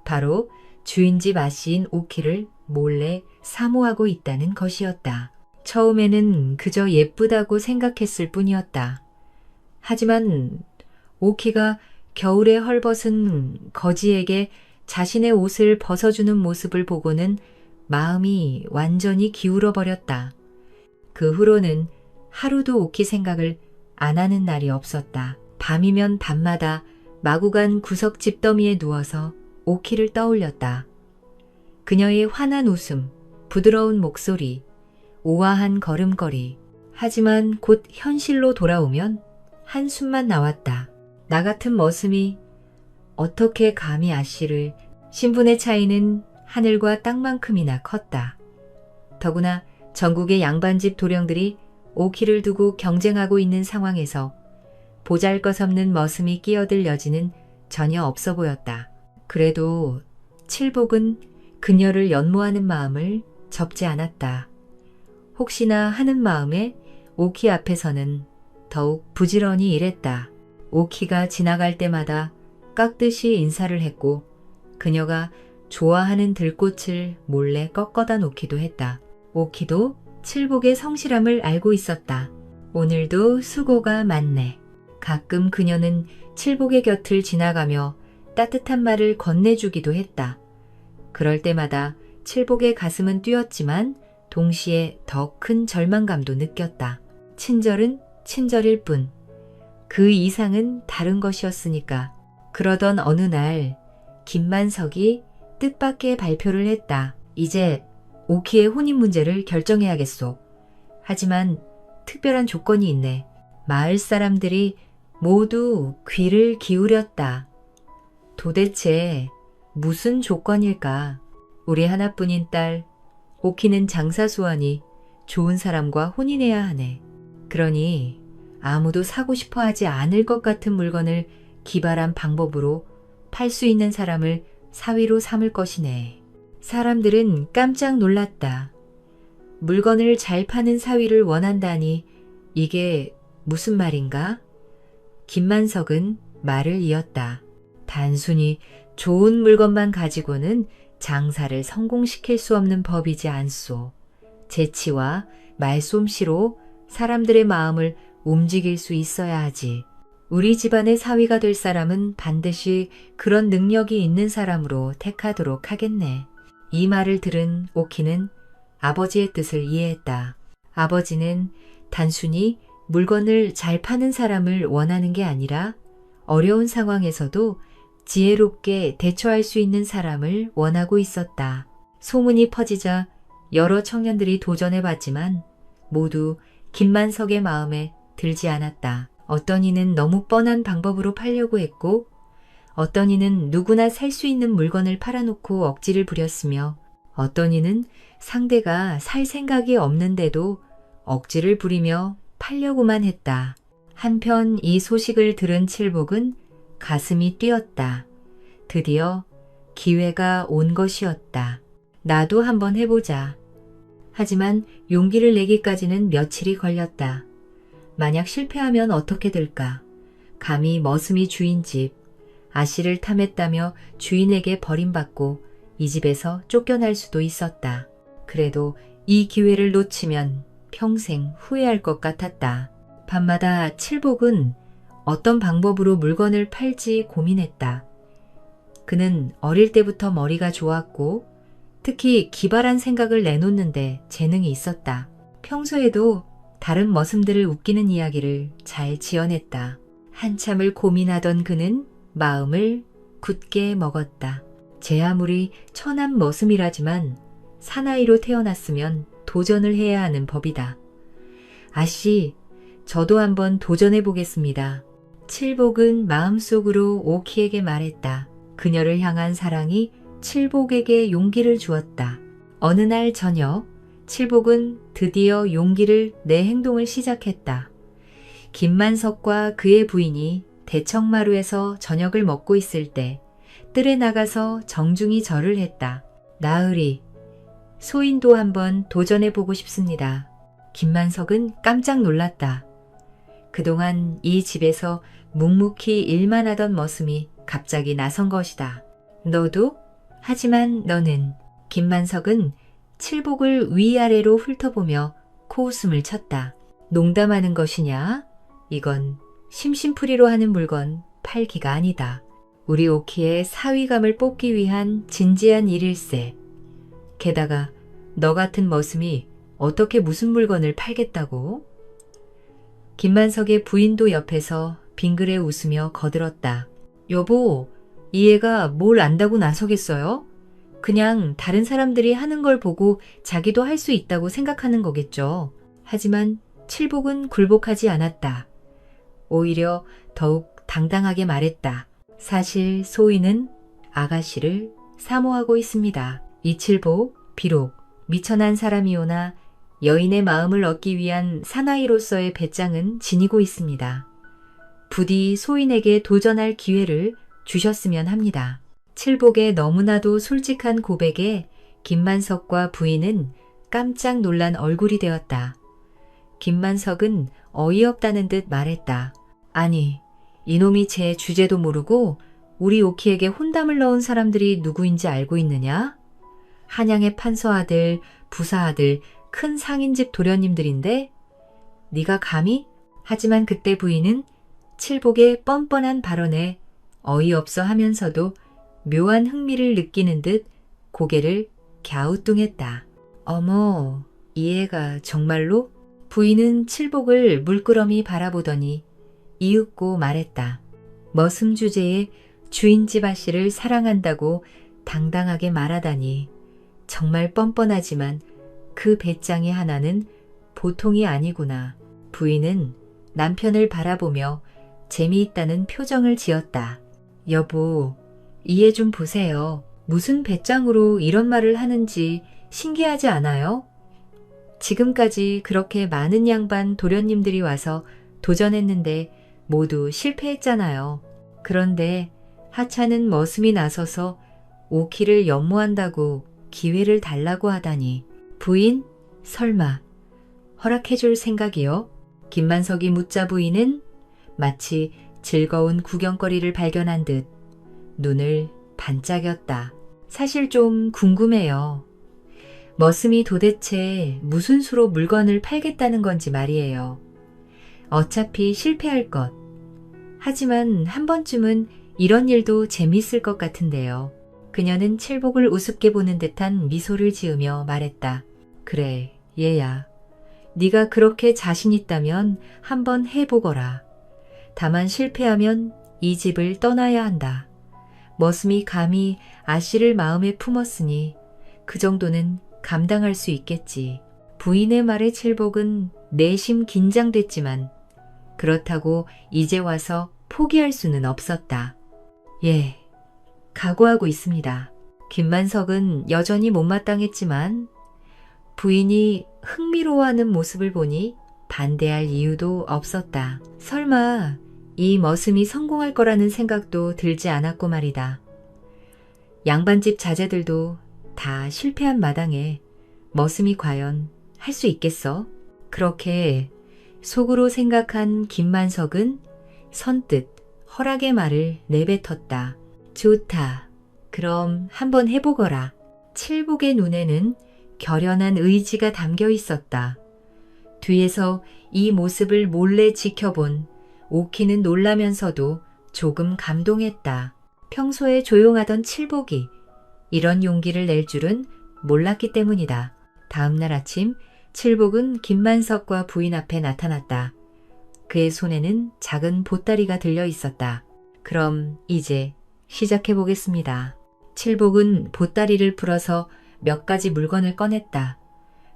바로 주인집 아씨인 오키를 몰래 사모하고 있다는 것이었다. 처음에는 그저 예쁘다고 생각했을 뿐이었다. 하지만 오키가 겨울에 헐벗은 거지에게 자신의 옷을 벗어주는 모습을 보고는 마음이 완전히 기울어 버렸다. 그 후로는 하루도 오키 생각을 안 하는 날이 없었다. 밤이면 밤마다 마구간 구석 집더미에 누워서 오키를 떠올렸다. 그녀의 환한 웃음, 부드러운 목소리, 우아한 걸음걸이. 하지만 곧 현실로 돌아오면 한숨만 나왔다. 나 같은 머슴이 어떻게 감히 아씨를, 신분의 차이는 하늘과 땅만큼이나 컸다. 더구나 전국의 양반집 도령들이 오키를 두고 경쟁하고 있는 상황에서 보잘것없는 머슴이 끼어들 여지는 전혀 없어 보였다. 그래도 칠복은 그녀를 연모하는 마음을 접지 않았다. 혹시나 하는 마음에 오키 앞에서는 더욱 부지런히 일했다. 오키가 지나갈 때마다 깎듯이 인사를 했고 그녀가 좋아하는 들꽃을 몰래 꺾어다 놓기도 했다. 오키도 칠복의 성실함을 알고 있었다. 오늘도 수고가 많네. 가끔 그녀는 칠복의 곁을 지나가며 따뜻한 말을 건네주기도 했다. 그럴 때마다 칠복의 가슴은 뛰었지만 동시에 더 큰 절망감도 느꼈다. 친절은 친절일 뿐 그 이상은 다른 것이었으니까. 그러던 어느 날 김만석이 뜻밖의 발표를 했다. 이제 오키의 혼인 문제를 결정해야겠소. 하지만 특별한 조건이 있네. 마을 사람들이 모두 귀를 기울였다. 도대체 무슨 조건일까? 우리 하나뿐인 딸 오키는 장사수완이 좋은 사람과 혼인해야 하네. 그러니 아무도 사고 싶어 하지 않을 것 같은 물건을 기발한 방법으로 팔 수 있는 사람을 사위로 삼을 것이네. 사람들은 깜짝 놀랐다. 물건을 잘 파는 사위를 원한다니 이게 무슨 말인가? 김만석은 말을 이었다. 단순히 좋은 물건만 가지고는 장사를 성공시킬 수 없는 법이지 않소. 재치와 말솜씨로 사람들의 마음을 움직일 수 있어야 하지. 우리 집안의 사위가 될 사람은 반드시 그런 능력이 있는 사람으로 택하도록 하겠네. 이 말을 들은 오키는 아버지의 뜻을 이해했다. 아버지는 단순히 물건을 잘 파는 사람을 원하는 게 아니라 어려운 상황에서도 지혜롭게 대처할 수 있는 사람을 원하고 있었다. 소문이 퍼지자 여러 청년들이 도전해봤지만 모두 김만석의 마음에 들지 않았다. 어떤 이는 너무 뻔한 방법으로 팔려고 했고 어떤 이는 누구나 살 수 있는 물건을 팔아놓고 억지를 부렸으며 어떤 이는 상대가 살 생각이 없는데도 억지를 부리며 팔려고만 했다. 한편 이 소식을 들은 칠복은 가슴이 뛰었다. 드디어 기회가 온 것이었다. 나도 한번 해보자. 하지만 용기를 내기까지는 며칠이 걸렸다. 만약 실패하면 어떻게 될까? 감히 머슴이 주인 집, 아씨를 탐했다며 주인에게 버림받고 이 집에서 쫓겨날 수도 있었다. 그래도 이 기회를 놓치면 평생 후회할 것 같았다. 밤마다 칠복은 어떤 방법으로 물건을 팔지 고민했다. 그는 어릴 때부터 머리가 좋았고 특히 기발한 생각을 내놓는데 재능이 있었다. 평소에도 다른 머슴들을 웃기는 이야기를 잘 지어냈다. 한참을 고민하던 그는 마음을 굳게 먹었다. 제 아무리 천한 머슴이라지만 사나이로 태어났으면 도전을 해야 하는 법이다. 아씨, 저도 한번 도전해 보겠습니다. 칠복은 마음속으로 오키에게 말했다. 그녀를 향한 사랑이 칠복에게 용기를 주었다. 어느 날 저녁, 칠복은 드디어 용기를 내 행동을 시작했다. 김만석과 그의 부인이 대청마루에서 저녁을 먹고 있을 때 뜰에 나가서 정중히 절을 했다. 나으리, 소인도 한번 도전해보고 싶습니다. 김만석은 깜짝 놀랐다. 그동안 이 집에서 묵묵히 일만 하던 머슴이 갑자기 나선 것이다. 너도? 하지만 너는? 김만석은 칠복을 위아래로 훑어보며 코웃음을 쳤다. 농담하는 것이냐? 이건 심심풀이로 하는 물건 팔기가 아니다. 우리 오키의 사위감을 뽑기 위한 진지한 일일세. 게다가 너 같은 머슴이 어떻게 무슨 물건을 팔겠다고? 김만석의 부인도 옆에서 빙그레 웃으며 거들었다. 여보, 이 애가 뭘 안다고 나서겠어요? 그냥 다른 사람들이 하는 걸 보고 자기도 할 수 있다고 생각하는 거겠죠. 하지만 칠복은 굴복하지 않았다. 오히려 더욱 당당하게 말했다. 사실 소희는 아가씨를 사모하고 있습니다. 이칠복 비록 미천한 사람이오나 여인의 마음을 얻기 위한 사나이로서의 배짱은 지니고 있습니다. 부디 소인에게 도전할 기회를 주셨으면 합니다. 칠복의 너무나도 솔직한 고백에 김만석과 부인은 깜짝 놀란 얼굴이 되었다. 김만석은 어이없다는 듯 말했다. 아니, 이놈이 제 주제도 모르고 우리 오키에게 혼담을 넣은 사람들이 누구인지 알고 있느냐? 한양의 판서 아들, 부사 아들, 큰 상인집 도련님들인데 네가 감히? 하지만 그때 부인은 칠복의 뻔뻔한 발언에 어이없어 하면서도 묘한 흥미를 느끼는 듯 고개를 갸우뚱했다. 어머, 이 애가 정말로? 부인은 칠복을 물끄러미 바라보더니 이윽고 말했다. 머슴 주제에 주인집 아씨를 사랑한다고 당당하게 말하다니 정말 뻔뻔하지만 그 배짱이 하나는 보통이 아니구나. 부인은 남편을 바라보며 재미있다는 표정을 지었다. 여보, 이해 좀 보세요. 무슨 배짱으로 이런 말을 하는지 신기하지 않아요? 지금까지 그렇게 많은 양반 도련님들이 와서 도전했는데 모두 실패했잖아요. 그런데 하찮은 머슴이 나서서 오키를 연모한다고 기회를 달라고 하다니. 부인? 설마 허락해줄 생각이요? 김만석이 묻자 부인은 마치 즐거운 구경거리를 발견한 듯 눈을 반짝였다. 사실 좀 궁금해요. 머슴이 도대체 무슨 수로 물건을 팔겠다는 건지 말이에요. 어차피 실패할 것. 하지만 한 번쯤은 이런 일도 재미있을 것 같은데요. 그녀는 칠복을 우습게 보는 듯한 미소를 지으며 말했다. 그래, 얘야. 네가 그렇게 자신 있다면 한번 해보거라. 다만 실패하면 이 집을 떠나야 한다. 머슴이 감히 아씨를 마음에 품었으니 그 정도는 감당할 수 있겠지. 부인의 말에 칠복은 내심 긴장됐지만 그렇다고 이제 와서 포기할 수는 없었다. 예, 각오하고 있습니다. 김만석은 여전히 못마땅했지만 부인이 흥미로워하는 모습을 보니 반대할 이유도 없었다. 설마 이 머슴이 성공할 거라는 생각도 들지 않았고 말이다. 양반집 자제들도 다 실패한 마당에 머슴이 과연 할 수 있겠어? 그렇게 속으로 생각한 김만석은 선뜻 허락의 말을 내뱉었다. 좋다. 그럼 한번 해보거라. 칠복의 눈에는 결연한 의지가 담겨 있었다. 뒤에서 이 모습을 몰래 지켜본 오키는 놀라면서도 조금 감동했다. 평소에 조용하던 칠복이 이런 용기를 낼 줄은 몰랐기 때문이다. 다음 날 아침 칠복은 김만석과 부인 앞에 나타났다. 그의 손에는 작은 보따리가 들려 있었다. 그럼 이제 시작해 보겠습니다. 칠복은 보따리를 풀어서 몇 가지 물건을 꺼냈다.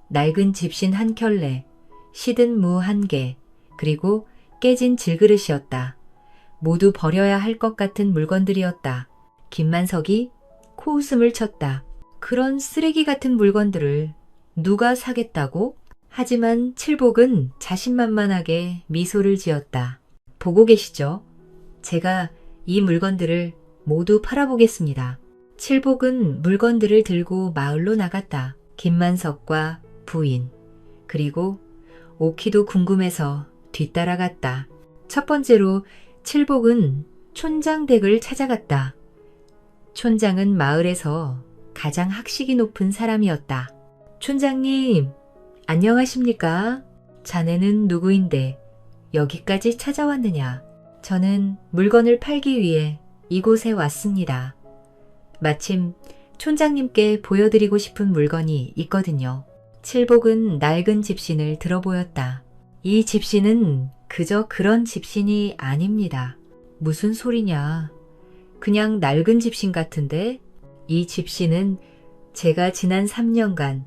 낡은 집신 한 켤레, 시든 무 한 개, 그리고 깨진 질그릇이었다. 모두 버려야 할 것 같은 물건들이었다. 김만석이 코웃음을 쳤다. 그런 쓰레기 같은 물건들을 누가 사겠다고? 하지만 칠복은 자신만만하게 미소를 지었다. 보고 계시죠? 제가 이 물건들을 모두 팔아보겠습니다. 칠복은 물건들을 들고 마을로 나갔다. 김만석과 부인, 그리고 오키도 궁금해서 뒤따라갔다. 첫 번째로 칠복은 촌장 댁을 찾아갔다. 촌장은 마을에서 가장 학식이 높은 사람이었다. 촌장님, 안녕하십니까? 자네는 누구인데 여기까지 찾아왔느냐? 저는 물건을 팔기 위해 이곳에 왔습니다. 마침 촌장님께 보여드리고 싶은 물건이 있거든요. 칠복은 낡은 집신을 들어보였다. 이 집신은 그저 그런 집신이 아닙니다. 무슨 소리냐? 그냥 낡은 집신 같은데? 이 집신은 제가 지난 3년간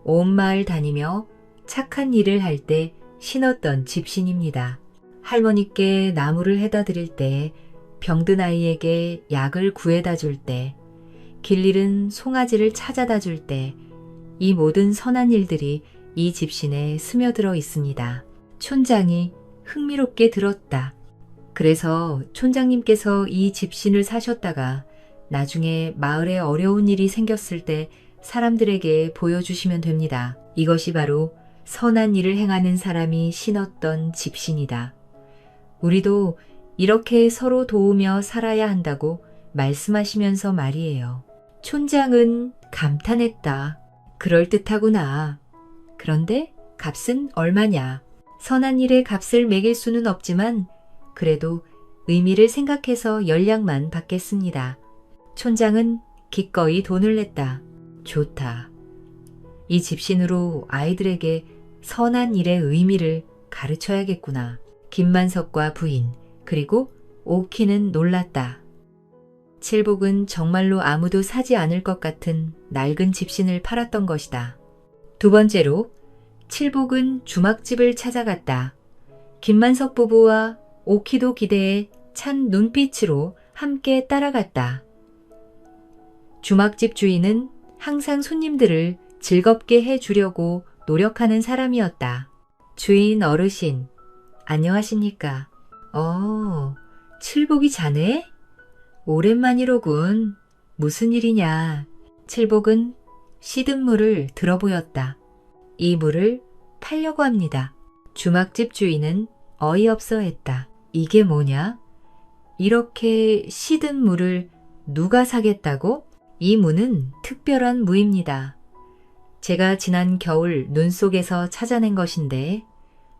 온 마을 다니며 착한 일을 할 때 신었던 집신입니다. 할머니께 나무를 해다 드릴 때, 병든 아이에게 약을 구해다 줄 때, 길 잃은 송아지를 찾아다 줄 때 이 모든 선한 일들이 이 집신에 스며들어 있습니다. 촌장이 흥미롭게 들었다. 그래서 촌장님께서 이 집신을 사셨다가 나중에 마을에 어려운 일이 생겼을 때 사람들에게 보여주시면 됩니다. 이것이 바로 선한 일을 행하는 사람이 신었던 집신이다. 우리도 이렇게 서로 도우며 살아야 한다고 말씀하시면서 말이에요. 촌장은 감탄했다. 그럴듯하구나. 그런데 값은 얼마냐? 선한 일의 값을 매길 수는 없지만 그래도 의미를 생각해서 연락만 받겠습니다. 촌장은 기꺼이 돈을 냈다. 좋다. 이 집신으로 아이들에게 선한 일의 의미를 가르쳐야겠구나. 김만석과 부인 그리고 오키는 놀랐다. 칠복은 정말로 아무도 사지 않을 것 같은 낡은 집신을 팔았던 것이다. 두 번째로 칠복은 주막집을 찾아갔다. 김만석 부부와 오키도 기대에 찬 눈빛으로 함께 따라갔다. 주막집 주인은 항상 손님들을 즐겁게 해주려고 노력하는 사람이었다. 주인 어르신, 안녕하십니까? 칠복이 자네? 오랜만이로군. 무슨 일이냐? 칠복은 시든 물을 들어보였다. 이 물을 팔려고 합니다. 주막집 주인은 어이없어 했다. 이게 뭐냐? 이렇게 시든 물을 누가 사겠다고? 이 무는 특별한 무입니다. 제가 지난 겨울 눈 속에서 찾아낸 것인데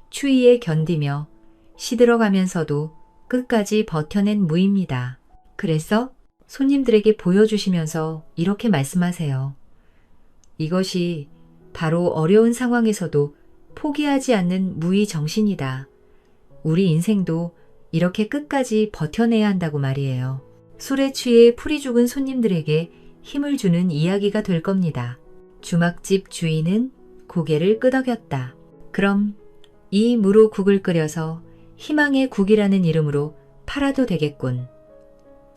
추위에 견디며 시들어가면서도 끝까지 버텨낸 무입니다. 그래서 손님들에게 보여주시면서 이렇게 말씀하세요. 이것이 바로 어려운 상황에서도 포기하지 않는 무의 정신이다. 우리 인생도 이렇게 끝까지 버텨내야 한다고 말이에요. 술에 취해 풀이 죽은 손님들에게 힘을 주는 이야기가 될 겁니다. 주막집 주인은 고개를 끄덕였다. 그럼 이 무로 국을 끓여서 희망의 국이라는 이름으로 팔아도 되겠군.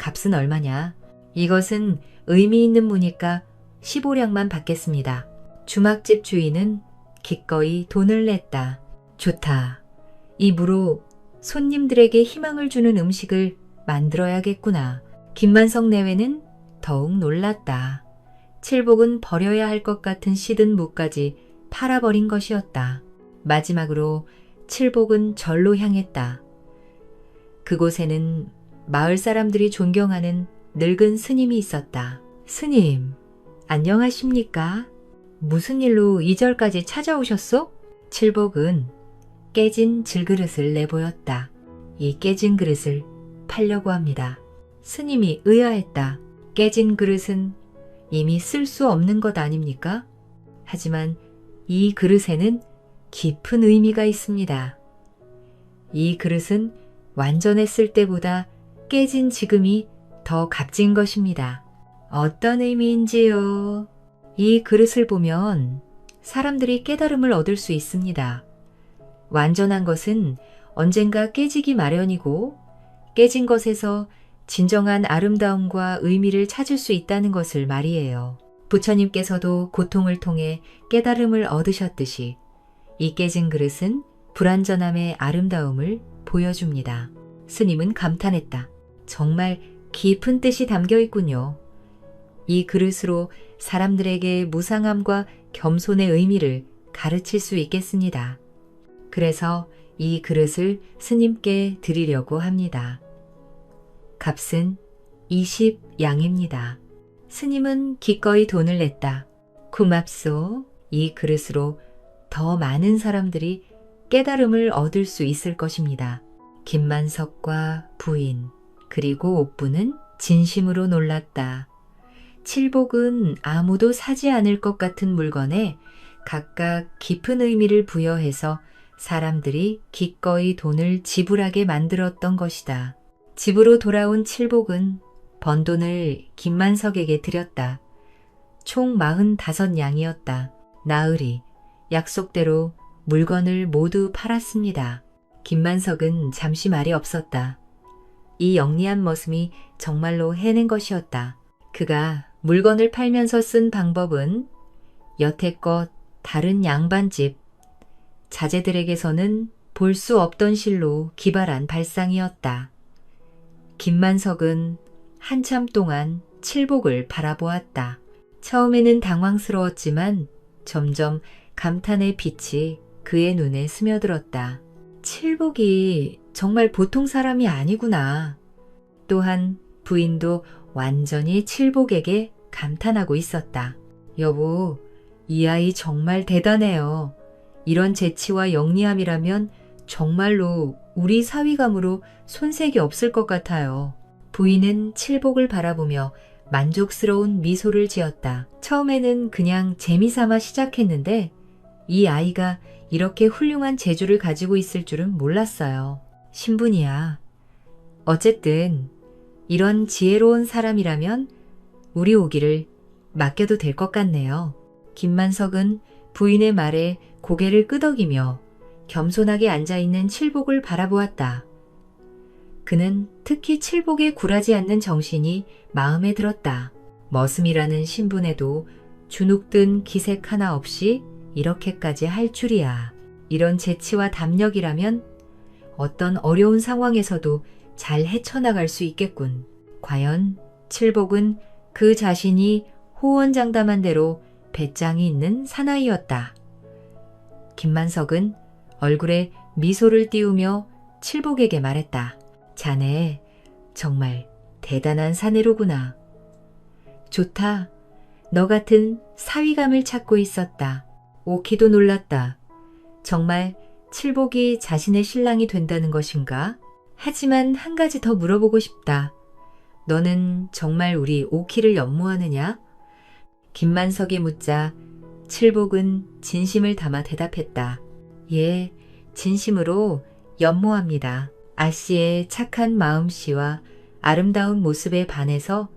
값은 얼마냐? 이것은 의미 있는 무니까 15량만 받겠습니다. 주막집 주인은 기꺼이 돈을 냈다. 좋다. 이 무로 손님들에게 희망을 주는 음식을 만들어야겠구나. 김만석 내외는 더욱 놀랐다. 칠복은 버려야 할 것 같은 시든 무까지 팔아버린 것이었다. 마지막으로 칠복은 절로 향했다. 그곳에는 마을 사람들이 존경하는 늙은 스님이 있었다. 스님, 안녕하십니까? 무슨 일로 이 절까지 찾아오셨소? 칠복은 깨진 질그릇을 내보였다. 이 깨진 그릇을 팔려고 합니다. 스님이 의아했다. 깨진 그릇은 이미 쓸 수 없는 것 아닙니까? 하지만 이 그릇에는 깊은 의미가 있습니다. 이 그릇은 완전했을 때보다 깨진 지금이 더 값진 것입니다. 어떤 의미인지요? 이 그릇을 보면 사람들이 깨달음을 얻을 수 있습니다. 완전한 것은 언젠가 깨지기 마련이고 깨진 것에서 진정한 아름다움과 의미를 찾을 수 있다는 것을 말이에요. 부처님께서도 고통을 통해 깨달음을 얻으셨듯이 이 깨진 그릇은 불완전함의 아름다움을 보여줍니다. 스님은 감탄했다. 정말 깊은 뜻이 담겨 있군요. 이 그릇으로 사람들에게 무상함과 겸손의 의미를 가르칠 수 있겠습니다. 그래서 이 그릇을 스님께 드리려고 합니다. 값은 20양입니다. 스님은 기꺼이 돈을 냈다. 고맙소. 이 그릇으로 더 많은 사람들이 깨달음을 얻을 수 있을 것입니다. 김만석과 부인 그리고 옥부는 진심으로 놀랐다. 칠복은 아무도 사지 않을 것 같은 물건에 각각 깊은 의미를 부여해서 사람들이 기꺼이 돈을 지불하게 만들었던 것이다. 집으로 돌아온 칠복은 번 돈을 김만석에게 드렸다. 총 45양이었다. 나으리 약속대로 물건을 모두 팔았습니다. 김만석은 잠시 말이 없었다. 이 영리한 머슴이 정말로 해낸 것이었다. 그가 물건을 팔면서 쓴 방법은 여태껏 다른 양반집, 자제들에게서는 볼 수 없던 실로 기발한 발상이었다. 김만석은 한참 동안 칠복을 바라보았다. 처음에는 당황스러웠지만 점점 감탄의 빛이 그의 눈에 스며들었다. 칠복이 정말 보통 사람이 아니구나. 또한 부인도 완전히 칠복에게 감탄하고 있었다. 여보, 이 아이 정말 대단해요. 이런 재치와 영리함이라면 정말로 우리 사위감으로 손색이 없을 것 같아요. 부인은 칠복을 바라보며 만족스러운 미소를 지었다. 처음에는 그냥 재미삼아 시작했는데 이 아이가 이렇게 훌륭한 재주를 가지고 있을 줄은 몰랐어요. 신분이야. 어쨌든 이런 지혜로운 사람이라면 우리 오기를 맡겨도 될 것 같네요. 김만석은 부인의 말에 고개를 끄덕이며 겸손하게 앉아있는 칠복을 바라보았다. 그는 특히 칠복에 굴하지 않는 정신이 마음에 들었다. 머슴이라는 신분에도 주눅든 기색 하나 없이 이렇게까지 할 줄이야. 이런 재치와 담력이라면 어떤 어려운 상황에서도 잘 헤쳐나갈 수 있겠군. 과연 칠복은 그 자신이 호언장담한 대로 배짱이 있는 사나이였다. 김만석은 얼굴에 미소를 띄우며 칠복에게 말했다. 자네 정말 대단한 사내로구나. 좋다. 너 같은 사위감을 찾고 있었다. 오키도 놀랐다. 정말 칠복이 자신의 신랑이 된다는 것인가? 하지만 한 가지 더 물어보고 싶다. 너는 정말 우리 오키를 연모하느냐? 김만석이 묻자 칠복은 진심을 담아 대답했다. 예, 진심으로 연모합니다. 아씨의 착한 마음씨와 아름다운 모습에 반해서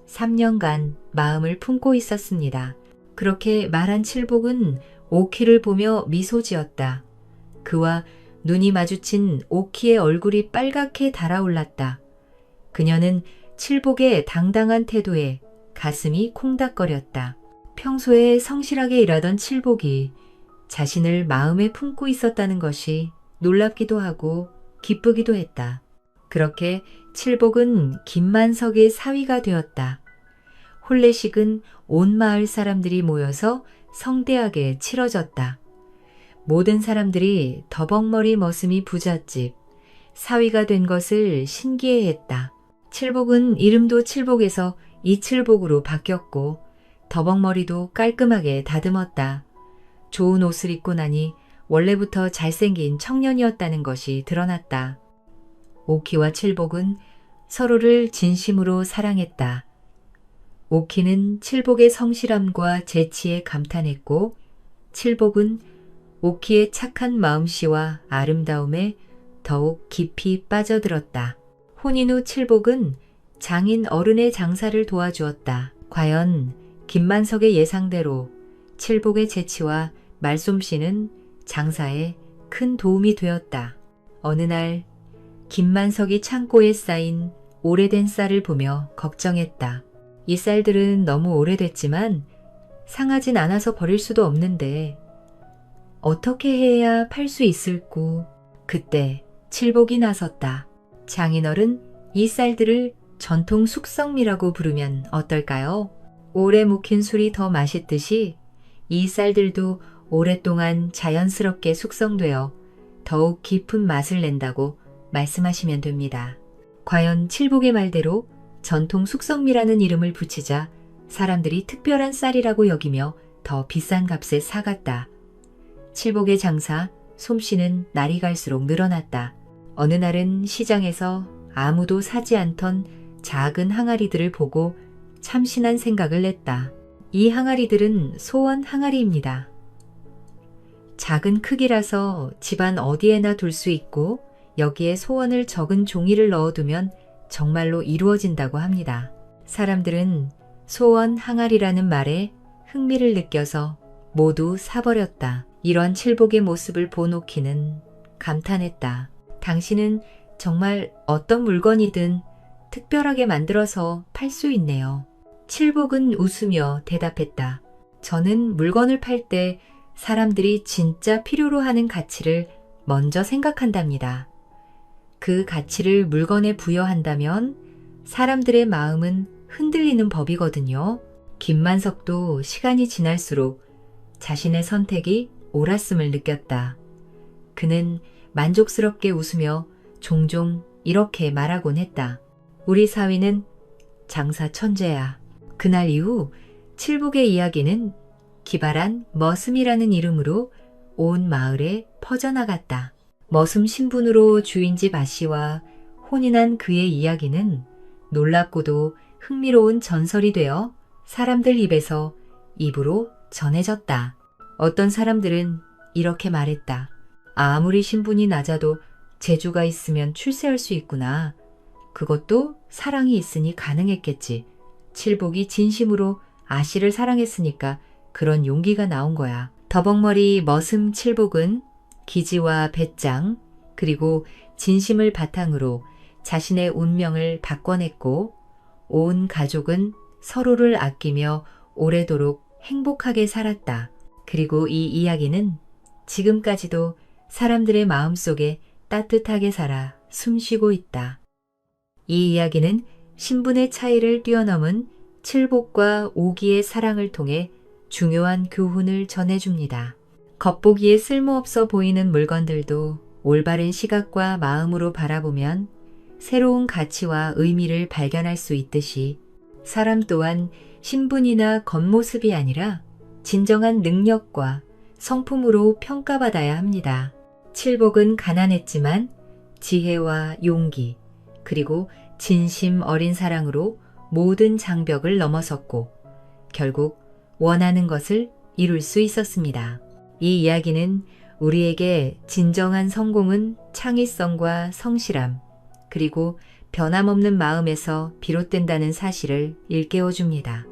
3년간 마음을 품고 있었습니다. 그렇게 말한 칠복은 오키를 보며 미소 지었다. 그와 눈이 마주친 오키의 얼굴이 빨갛게 달아올랐다. 그녀는 칠복의 당당한 태도에 가슴이 콩닥거렸다. 평소에 성실하게 일하던 칠복이 자신을 마음에 품고 있었다는 것이 놀랍기도 하고 기쁘기도 했다. 그렇게 칠복은 김만석의 사위가 되었다. 혼례식은 온 마을 사람들이 모여서 성대하게 치러졌다. 모든 사람들이 더벅머리 머슴이 부잣집, 사위가 된 것을 신기해했다. 칠복은 이름도 칠복에서 이칠복으로 바뀌었고 더벅머리도 깔끔하게 다듬었다. 좋은 옷을 입고 나니 원래부터 잘생긴 청년이었다는 것이 드러났다. 오키와 칠복은 서로를 진심으로 사랑했다. 오키는 칠복의 성실함과 재치에 감탄했고 칠복은 오키의 착한 마음씨와 아름다움에 더욱 깊이 빠져들었다. 혼인 후 칠복은 장인 어른의 장사를 도와주었다. 과연 김만석의 예상대로 칠복의 재치와 말솜씨는 장사에 큰 도움이 되었다. 어느 날 김만석이 창고에 쌓인 오래된 쌀을 보며 걱정했다. 이 쌀들은 너무 오래됐지만 상하진 않아서 버릴 수도 없는데 어떻게 해야 팔 수 있을꼬. 그때 칠복이 나섰다. 장인어른, 이 쌀들을 전통 숙성미라고 부르면 어떨까요? 오래 묵힌 술이 더 맛있듯이 이 쌀들도 오랫동안 자연스럽게 숙성되어 더욱 깊은 맛을 낸다고 말씀하시면 됩니다. 과연 칠복의 말대로 전통 숙성미라는 이름을 붙이자 사람들이 특별한 쌀이라고 여기며 더 비싼 값에 사갔다. 칠복의 장사, 솜씨는 날이 갈수록 늘어났다. 어느 날은 시장에서 아무도 사지 않던 작은 항아리들을 보고 참신한 생각을 냈다. 이 항아리들은 소원 항아리입니다. 작은 크기라서 집안 어디에나 둘 수 있고 여기에 소원을 적은 종이를 넣어두면 정말로 이루어진다고 합니다. 사람들은 소원 항아리라는 말에 흥미를 느껴서 모두 사버렸다. 이런 칠복의 모습을 본 오키는 감탄했다. 당신은 정말 어떤 물건이든 특별하게 만들어서 팔 수 있네요. 칠복은 웃으며 대답했다. 저는 물건을 팔 때 사람들이 진짜 필요로 하는 가치를 먼저 생각한답니다. 그 가치를 물건에 부여한다면 사람들의 마음은 흔들리는 법이거든요. 김만석도 시간이 지날수록 자신의 선택이 옳았음을 느꼈다. 그는 만족스럽게 웃으며 종종 이렇게 말하곤 했다. 우리 사위는 장사 천재야. 그날 이후 칠복의 이야기는 기발한 머슴이라는 이름으로 온 마을에 퍼져나갔다. 머슴 신분으로 주인집 아씨와 혼인한 그의 이야기는 놀랍고도 흥미로운 전설이 되어 사람들 입에서 입으로 전해졌다. 어떤 사람들은 이렇게 말했다. 아무리 신분이 낮아도 재주가 있으면 출세할 수 있구나. 그것도 사랑이 있으니 가능했겠지. 칠복이 진심으로 아씨를 사랑했으니까 그런 용기가 나온 거야. 더벅머리 머슴 칠복은 기지와 배짱 그리고 진심을 바탕으로 자신의 운명을 바꿔냈고 온 가족은 서로를 아끼며 오래도록 행복하게 살았다. 그리고 이 이야기는 지금까지도 사람들의 마음속에 따뜻하게 살아 숨쉬고 있다. 이 이야기는 신분의 차이를 뛰어넘은 칠복과 오기의 사랑을 통해 중요한 교훈을 전해줍니다. 겉보기에 쓸모없어 보이는 물건들도 올바른 시각과 마음으로 바라보면 새로운 가치와 의미를 발견할 수 있듯이 사람 또한 신분이나 겉모습이 아니라 진정한 능력과 성품으로 평가받아야 합니다. 칠복은 가난했지만 지혜와 용기 그리고 진심 어린 사랑으로 모든 장벽을 넘어섰고 결국 원하는 것을 이룰 수 있었습니다. 이 이야기는 우리에게 진정한 성공은 창의성과 성실함 그리고 변함없는 마음에서 비롯된다는 사실을 일깨워줍니다.